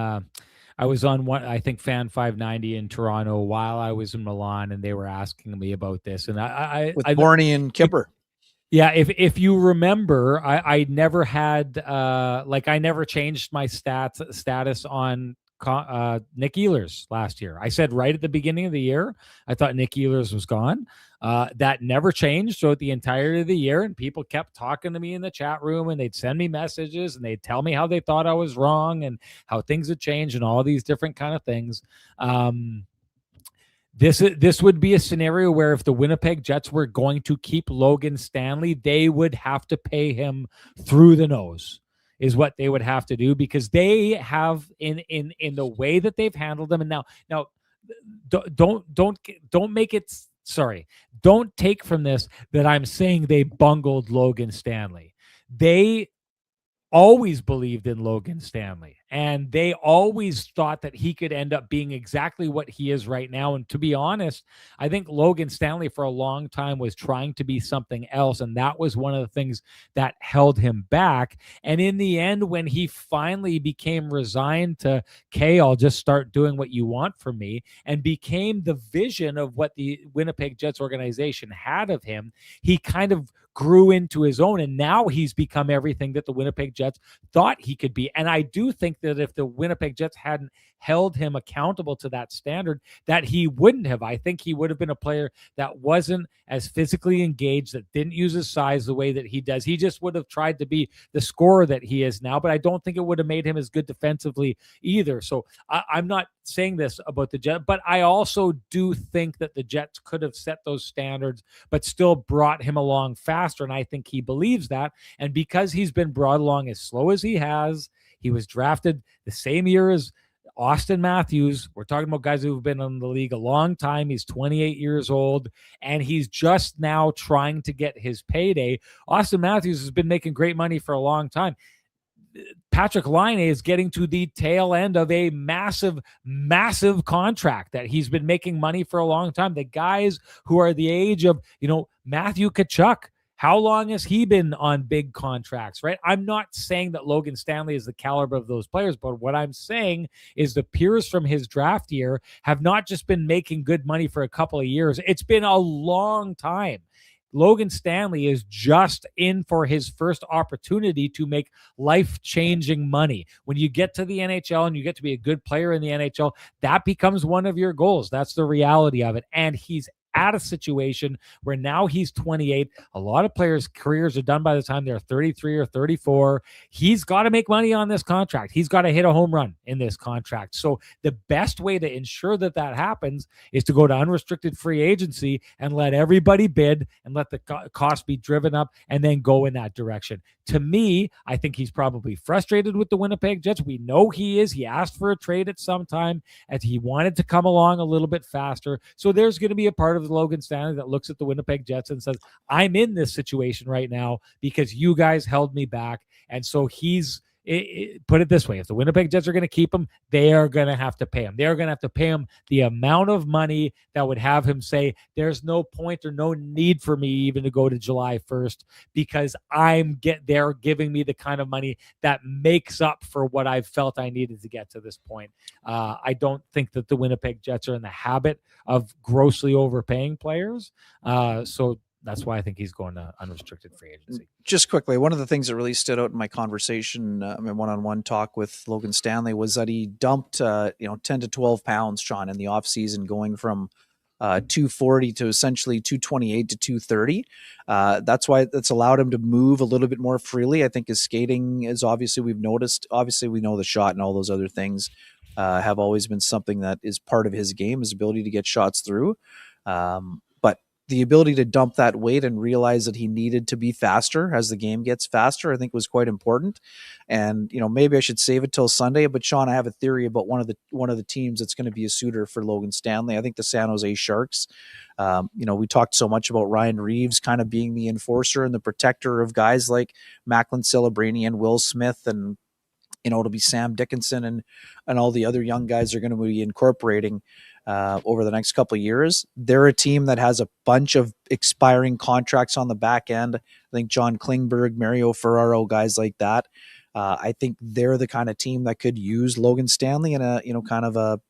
one, I think, Fan 590 in Toronto while I was in Milan, and they were asking me about this. And with Borney and Kipper. Yeah, if you remember, I never had I never changed my status on Nick Ehlers last year. I said right at the beginning of the year, I thought Nick Ehlers was gone. That never changed throughout the entirety of the year, and people kept talking to me in the chat room, and they'd send me messages, and they'd tell me how they thought I was wrong and how things had changed and all these different kind of things. This would be a scenario where if the Winnipeg Jets were going to keep Logan Stanley, they would have to pay him through the nose, is what they would have to do, because they have in the way that they've handled them. And now don't make it, sorry, don't take from this that I'm saying they bungled Logan Stanley. They always believed in Logan Stanley, and they always thought that he could end up being exactly what he is right now. And to be honest, I think Logan Stanley for a long time was trying to be something else, and that was one of the things that held him back. And in the end, when he finally became resigned to, okay, I'll just start doing what you want from me, and became the vision of what the Winnipeg Jets organization had of him, he kind of grew into his own, and now he's become everything that the Winnipeg Jets thought he could be. And I do think that if the Winnipeg Jets hadn't held him accountable to that standard, that he wouldn't have. I think he would have been a player that wasn't as physically engaged, that didn't use his size the way that he does. He just would have tried to be the scorer that he is now, but I don't think it would have made him as good defensively either. So I'm not saying this about the Jets, but I also do think that the Jets could have set those standards, but still brought him along faster. And I think he believes that. And because he's been brought along as slow as he has, he was drafted the same year as Austin Matthews. We're talking about guys who've been in the league a long time. He's 28 years old, and he's just now trying to get his payday. Austin Matthews has been making great money for a long time. Patrick Laine is getting to the tail end of a massive, massive contract that he's been making money for a long time. The guys who are the age of, Matthew Tkachuk, how long has he been on big contracts, right? I'm not saying that Logan Stanley is the caliber of those players, but what I'm saying is the peers from his draft year have not just been making good money for a couple of years. It's been a long time. Logan Stanley is just in for his first opportunity to make life-changing money. When you get to the NHL and you get to be a good player in the NHL, that becomes one of your goals. That's the reality of it. And he's at a situation where now he's 28. A lot of players' careers are done by the time they're 33 or 34. He's got to make money on this contract. He's got to hit a home run in this contract. So the best way to ensure that that happens is to go to unrestricted free agency and let everybody bid and let the cost be driven up and then go in that direction. To me, I think he's probably frustrated with the Winnipeg Jets. We know he is. He asked for a trade at some time as he wanted to come along a little bit faster. So there's going to be a part of Logan Stanley that looks at the Winnipeg Jets and says, I'm in this situation right now because you guys held me back. And so put it this way, if the Winnipeg Jets are going to keep him, they are going to have to pay him. They're going to have to pay him the amount of money that would have him say, there's no point or no need for me even to go to July 1st because they're giving me the kind of money that makes up for what I've felt I needed to get to this point. I don't think that the Winnipeg Jets are in the habit of grossly overpaying players. So that's why I think he's going to unrestricted free agency. Just quickly, one of the things that really stood out in my conversation, one-on-one talk with Logan Stanley, was that he dumped, 10 to 12 pounds, Sean, in the offseason, going from 240 to essentially 228 to 230. That's why that's allowed him to move a little bit more freely. I think his skating is we've noticed. Obviously, we know the shot and all those other things have always been something that is part of his game, his ability to get shots through. But the ability to dump that weight and realize that he needed to be faster as the game gets faster, I think was quite important. And, maybe I should save it till Sunday, but Sean, I have a theory about one of the teams that's going to be a suitor for Logan Stanley. I think the San Jose Sharks. We talked so much about Ryan Reeves kind of being the enforcer and the protector of guys like Macklin Celebrini and Will Smith, and it'll be Sam Dickinson and all the other young guys are going to be incorporating over the next couple of years. They're a team that has a bunch of expiring contracts on the back end. I think John Klingberg, Mario Ferraro, guys like that. I think they're the kind of team that could use Logan Stanley in a, kind of a,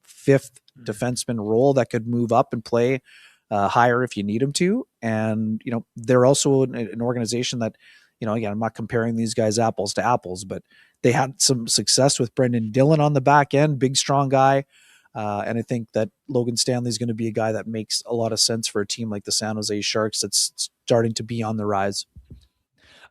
fifth defenseman role that could move up and play higher if you need him to. And, they're also an organization that, again, I'm not comparing these guys apples to apples, but they had some success with Brendan Dillon on the back end, big, strong guy. And I think that Logan Stanley is going to be a guy that makes a lot of sense for a team like the San Jose Sharks that's starting to be on the rise.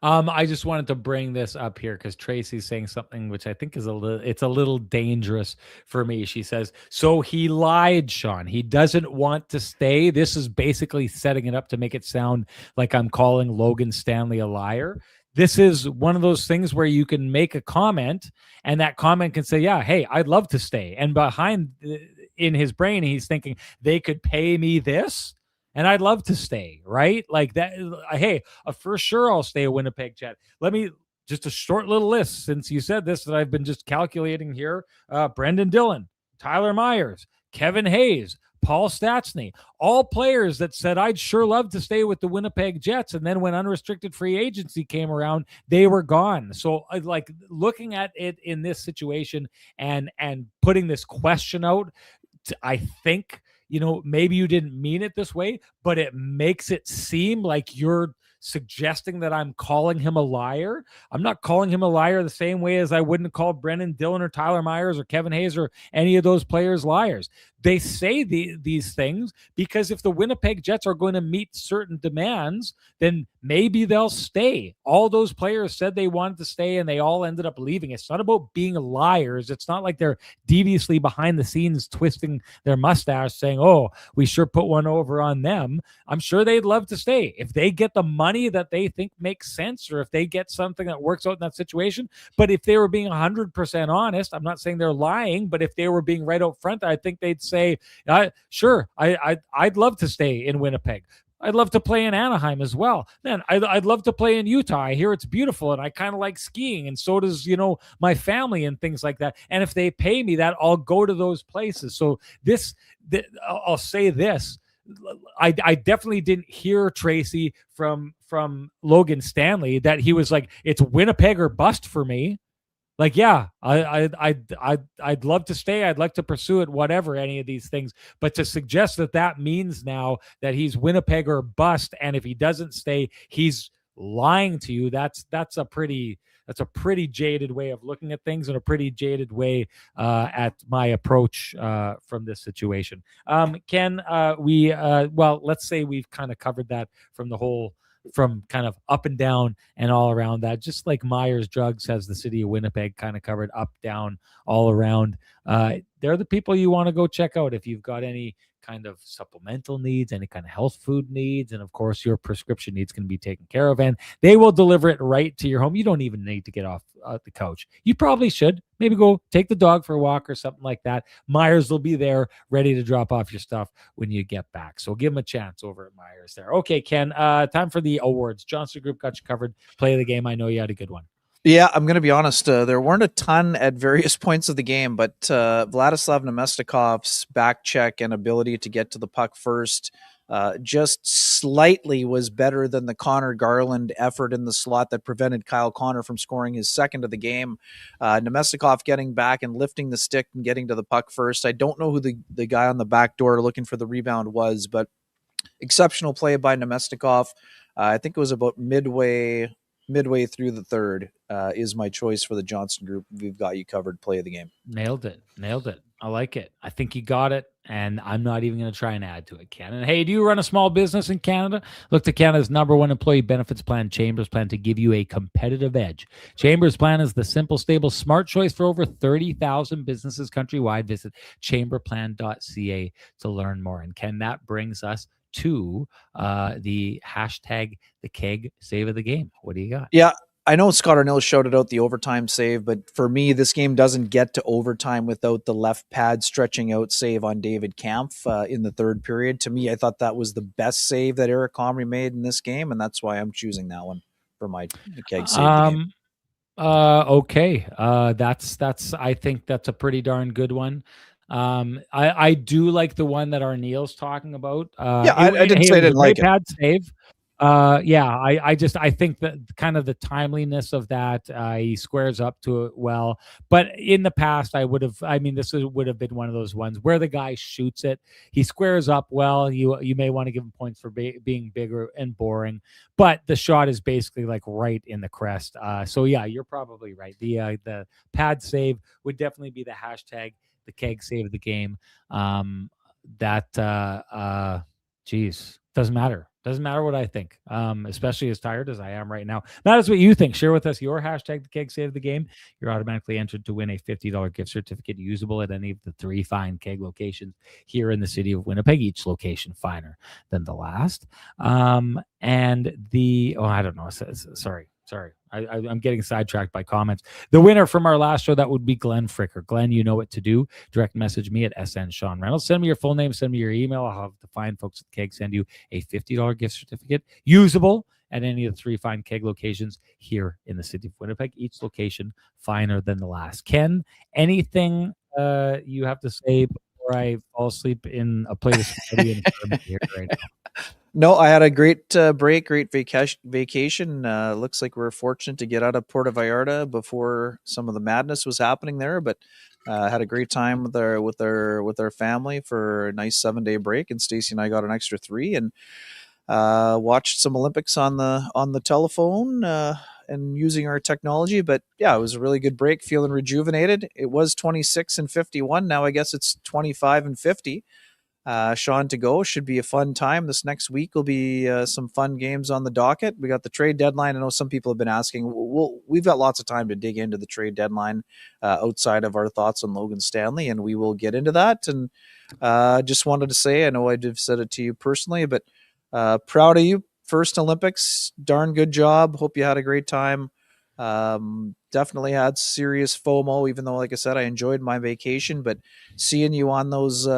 I just wanted to bring this up here because Tracy's saying something which I think is it's a little dangerous for me. She says, so he lied, Sean. He doesn't want to stay. This is basically setting it up to make it sound like I'm calling Logan Stanley a liar. This is one of those things where you can make a comment and that comment can say, yeah, hey, I'd love to stay. And behind in his brain, he's thinking they could pay me this and I'd love to stay, right? Like that. Hey, for sure, I'll stay a Winnipeg Jet. Let me just a short little list since you said this that I've been just calculating here. Brendan Dillon, Tyler Myers, Kevin Hayes, Paul Stastny, all players that said I'd sure love to stay with the Winnipeg Jets. And then when unrestricted free agency came around, they were gone. So like looking at it in this situation and putting this question out, I think, maybe you didn't mean it this way, but it makes it seem like you're suggesting that I'm calling him a liar. I'm not calling him a liar the same way as I wouldn't call Brendan Dillon or Tyler Myers or Kevin Hayes or any of those players liars. They say these things because if the Winnipeg Jets are going to meet certain demands, then maybe they'll stay. All those players said they wanted to stay and they all ended up leaving. It's not about being liars. It's not like they're deviously behind the scenes twisting their mustache saying, oh, we sure put one over on them. I'm sure they'd love to stay. If they get the money that they think makes sense or if they get something that works out in that situation. But if they were being 100% honest, I'm not saying they're lying, but if they were being right out front, I think they'd say, sure, I'd love to stay in Winnipeg. I'd love to play in Anaheim as well. Man, I'd love to play in Utah. I hear it's beautiful and I kind of like skiing and so does, my family and things like that. And if they pay me that, I'll go to those places. So I'll say this. I definitely didn't hear Tracy from Logan Stanley that he was like, it's Winnipeg or bust for me. Like, yeah, I'd love to stay. I'd like to pursue it, whatever, any of these things. But to suggest that means now that he's Winnipeg or bust, and if he doesn't stay, he's lying to you. That's a pretty jaded way of looking at things and a pretty jaded way at my approach from this situation. Ken, let's say we've kind of covered that from kind of up and down and all around that, just like Myers Drugs has the city of Winnipeg kind of covered up, down, all around. They're the people you want to go check out if you've got any kind of supplemental needs, any kind of health food needs, and of course your prescription needs can be taken care of, and they will deliver it right to your home. You don't even need to get off the couch. You probably should maybe go take the dog for a walk or something like that. Myers will be there ready to drop off your stuff when you get back, so give them a chance over at Myers there. Okay, Ken, time for the awards. Johnson Group got you covered. Play of the game. I know you had a good one. Yeah, I'm going to be honest. There weren't a ton at various points of the game, but Vladislav Namestnikov's back check and ability to get to the puck first just slightly was better than the Connor Garland effort in the slot that prevented Kyle Connor from scoring his second of the game. Namestnikov getting back and lifting the stick and getting to the puck first. I don't know who the guy on the back door looking for the rebound was, but exceptional play by Namestnikov. I think it was about midway through the third is my choice for the Johnson Group. We've got you covered. Play of the game. Nailed it. I like it. I think you got it, and I'm not even going to try and add to it, Ken. And hey, do you run a small business in Canada? Look to Canada's #1 employee benefits plan, Chambers Plan, to give you a competitive edge. Chambers Plan is the simple, stable, smart choice for over 30,000 businesses countrywide. Visit chamberplan.ca to learn more. And Ken, that brings us to the hashtag the keg save of the game. What do you got? Yeah, I know Scott Arnell shouted out the overtime save, but for me, this game doesn't get to overtime without the left pad stretching out save on David Kampf in the third period. To me, I thought that was the best save that Eric Comrie made in this game, and that's why I'm choosing that one for my keg save of the game. Okay. That's I think that's a pretty darn good one. I do like the one that Arneal's talking about. I didn't say I didn't like it. Pad save. I think that kind of the timeliness of that, he squares up to it well. But in the past, this would have been one of those ones where the guy shoots it, he squares up well. You may want to give him points for being bigger and boring, but the shot is basically like right in the crest. So yeah, you're probably right. The pad save would definitely be the hashtag the keg save of the game. Doesn't matter. Doesn't matter what I think, especially as tired as I am right now. Matters what you think. Share with us your hashtag the keg save of the game. You're automatically entered to win a $50 gift certificate usable at any of the 3 fine keg locations here in the city of Winnipeg, each location finer than the last. And the, I don't know. Sorry. I'm getting sidetracked by comments. The winner from our last show, that would be Glenn Fricker. Glenn, you know what to do. Direct message me at SN Sean Reynolds. Send me your full name. Send me your email. I'll have the fine folks at the keg send you a $50 gift certificate usable at any of the 3 fine keg locations here in the city of Winnipeg, each location finer than the last. Ken, anything you have to say before I fall asleep in a plate of spaghetti in front of me here right now? No, I had a great break, great vacation. Looks like we're fortunate to get out of Puerto Vallarta before some of the madness was happening there, but had a great time with our family for a nice 7-day break. And Stacy and I got an extra 3 and watched some Olympics on the telephone and using our technology. But yeah, it was a really good break. Feeling rejuvenated. It was 26-51. Now I guess it's 25-50. Sean, to go should be a fun time. This next week will be some fun games on the docket. We got the trade deadline. I know some people have been asking. We've got lots of time to dig into the trade deadline outside of our thoughts on Logan Stanley, and we will get into that. And just wanted to say, I know I've said it to you personally, but proud of you. First Olympics, darn good job. Hope you had a great time. Definitely had serious FOMO, even though, like I said, I enjoyed my vacation. But seeing you on those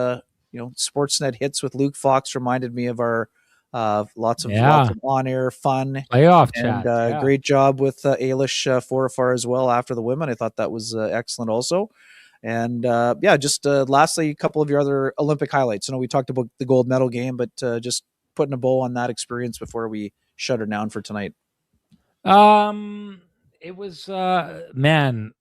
Sportsnet hits with Luke Fox reminded me of our lots of on-air fun playoff and chat. Great job with Ailish Forafar as well after the women. I thought that was excellent also. And just lastly, a couple of your other Olympic highlights. I know we talked about the gold medal game, but just putting a bow on that experience before we shut her down for tonight. It was man,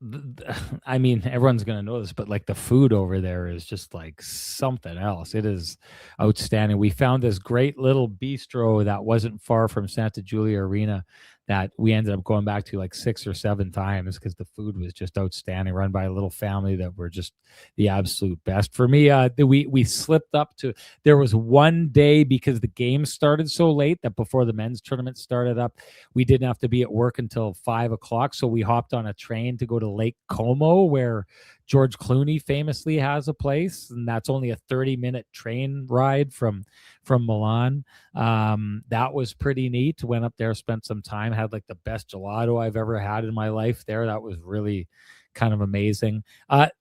I mean, everyone's gonna know this, but like the food over there is just like something else. It is outstanding. We found this great little bistro that wasn't far from Santa Julia Arena that we ended up going back to like 6 or 7 times because the food was just outstanding, run by a little family that were just the absolute best. For me, we slipped up to, there was one day because the game started so late that before the men's tournament started up, we didn't have to be at work until 5 o'clock. So we hopped on a train to go to Lake Como, where George Clooney famously has a place, and that's only a 30-minute train ride from Milan. That was pretty neat. Went up there, spent some time, had like the best gelato I've ever had in my life there. That was really kind of amazing.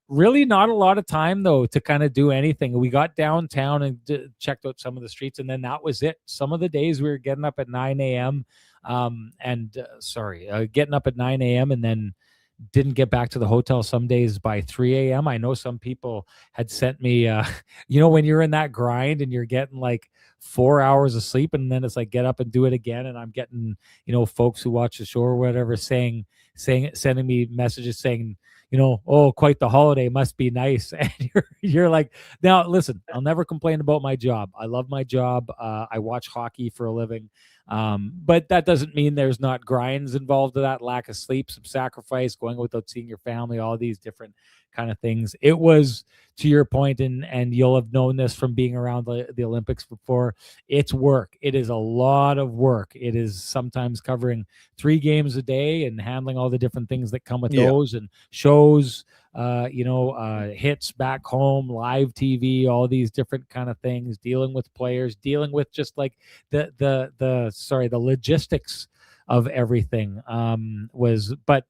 Really not a lot of time though to kind of do anything. We got downtown and checked out some of the streets, and then that was it. Some of the days we were getting up at 9 a.m. Getting up at 9 a.m. and then didn't get back to the hotel some days by 3 a.m. I know some people had sent me, when you're in that grind and you're getting like 4 hours of sleep and then it's like, get up and do it again. And I'm getting, folks who watch the show or whatever sending me messages saying, oh, quite the holiday, must be nice. And you're like, now listen, I'll never complain about my job. I love my job. I watch hockey for a living. But that doesn't mean there's not grinds involved with that, lack of sleep, some sacrifice, going without seeing your family, all these different kind of things. It was, to your point, and you'll have known this from being around the Olympics before, it's work. It is a lot of work. It is sometimes covering 3 games a day and handling all the different things that come with those, and shows, hits back home, live TV, all these different kind of things, dealing with players, dealing with just like the logistics of everything. But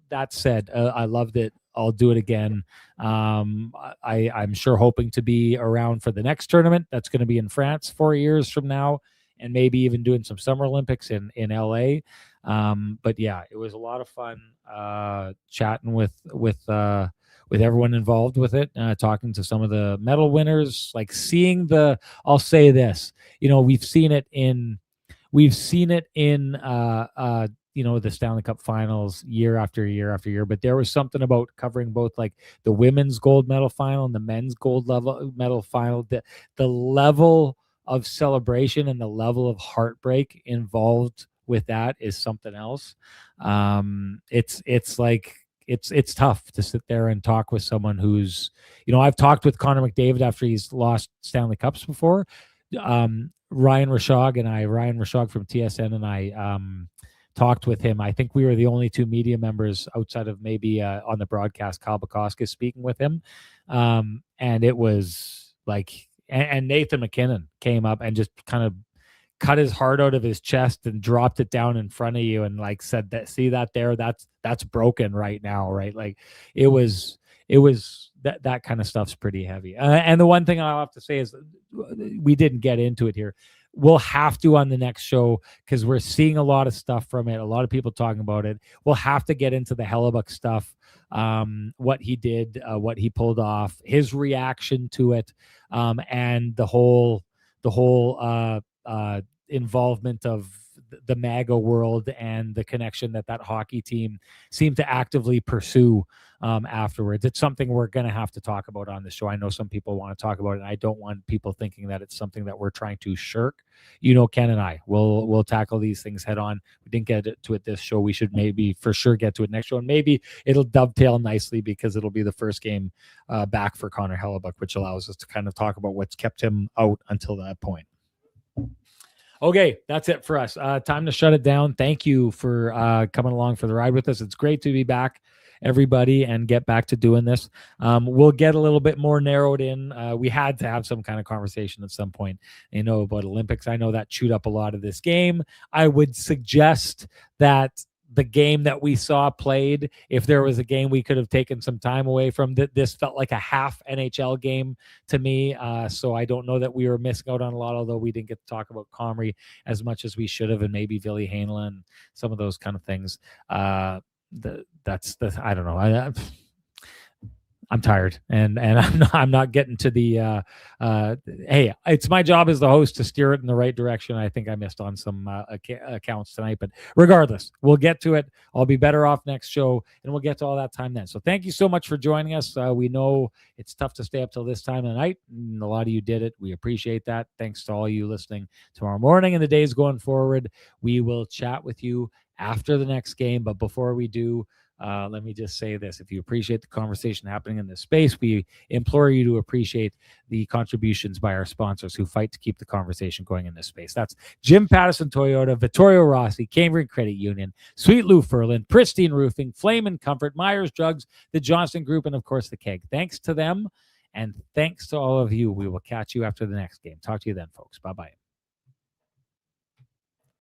that said, I loved it. I'll do it again. I'm sure hoping to be around for the next tournament. That's going to be in France 4 years from now, and maybe even doing some Summer Olympics in LA. But yeah, it was a lot of fun chatting with everyone involved with it, talking to some of the medal winners, like seeing I'll say this, we've seen it in the Stanley Cup finals year after year after year, but there was something about covering both like the women's gold medal final and the men's gold medal final, the level of celebration and the level of heartbreak involved with that is something else. It's tough to sit there and talk with someone who's, I've talked with Connor McDavid after he's lost Stanley Cups before. Ryan Rashog from TSN and I talked with him. I think we were the only two media members outside of maybe on the broadcast, Kyle Bukowski speaking with him. And it was like, and Nathan McKinnon came up and just kind of cut his heart out of his chest and dropped it down in front of you and like said that, see that there, that's broken right now. Right. Like it was that kind of stuff's pretty heavy. And the one thing I'll have to say is we didn't get into it here. We'll have to on the next show because we're seeing a lot of stuff from it. A lot of people talking about it. We'll have to get into the Hellebuck stuff, what he did, what he pulled off, his reaction to it, and the whole involvement of the MAGA world and the connection that hockey team seemed to actively pursue afterwards. It's something we're going to have to talk about on the show. I know some people want to talk about it, and I don't want people thinking that it's something that we're trying to shirk. Ken and I we'll tackle these things head on. We didn't get to it this show. We should maybe for sure get to it next show, and maybe it'll dovetail nicely because it'll be the first game back for Connor Hellebuck, which allows us to kind of talk about what's kept him out until that point. Okay, that's it for us. Time to shut it down. Thank you for coming along for the ride with us. It's great to be back, everybody, and get back to doing this. We'll get a little bit more narrowed in. We had to have some kind of conversation at some point, about Olympics. I know that chewed up a lot of this game. I would suggest that the game that we saw played, if there was a game we could have taken some time away from, this felt like a half NHL game to me. So I don't know that we were missing out on a lot, although we didn't get to talk about Comrie as much as we should have, and maybe Ville Heinola and some of those kind of things. I don't know. I'm tired, and I'm not getting to the hey, it's my job as the host to steer it in the right direction. I think I missed on some accounts tonight, but regardless, we'll get to it. I'll be better off next show, and we'll get to all that time then. So thank you so much for joining us. We know it's tough to stay up till this time of the night, and a lot of you did it. We appreciate that. Thanks to all you listening tomorrow morning and the days going forward. We will chat with you after the next game, but before we do, let me just say this. If you appreciate the conversation happening in this space, we implore you to appreciate the contributions by our sponsors who fight to keep the conversation going in this space. That's Jim Patterson Toyota, Vittorio Rossi, Cambridge Credit Union, Sweet Lou Furlan, Pristine Roofing, Flame and Comfort, Myers Drugs, the Johnston Group, and of course the Keg. Thanks to them, and thanks to all of you. We will catch you after the next game. Talk to you then, folks. Bye-bye.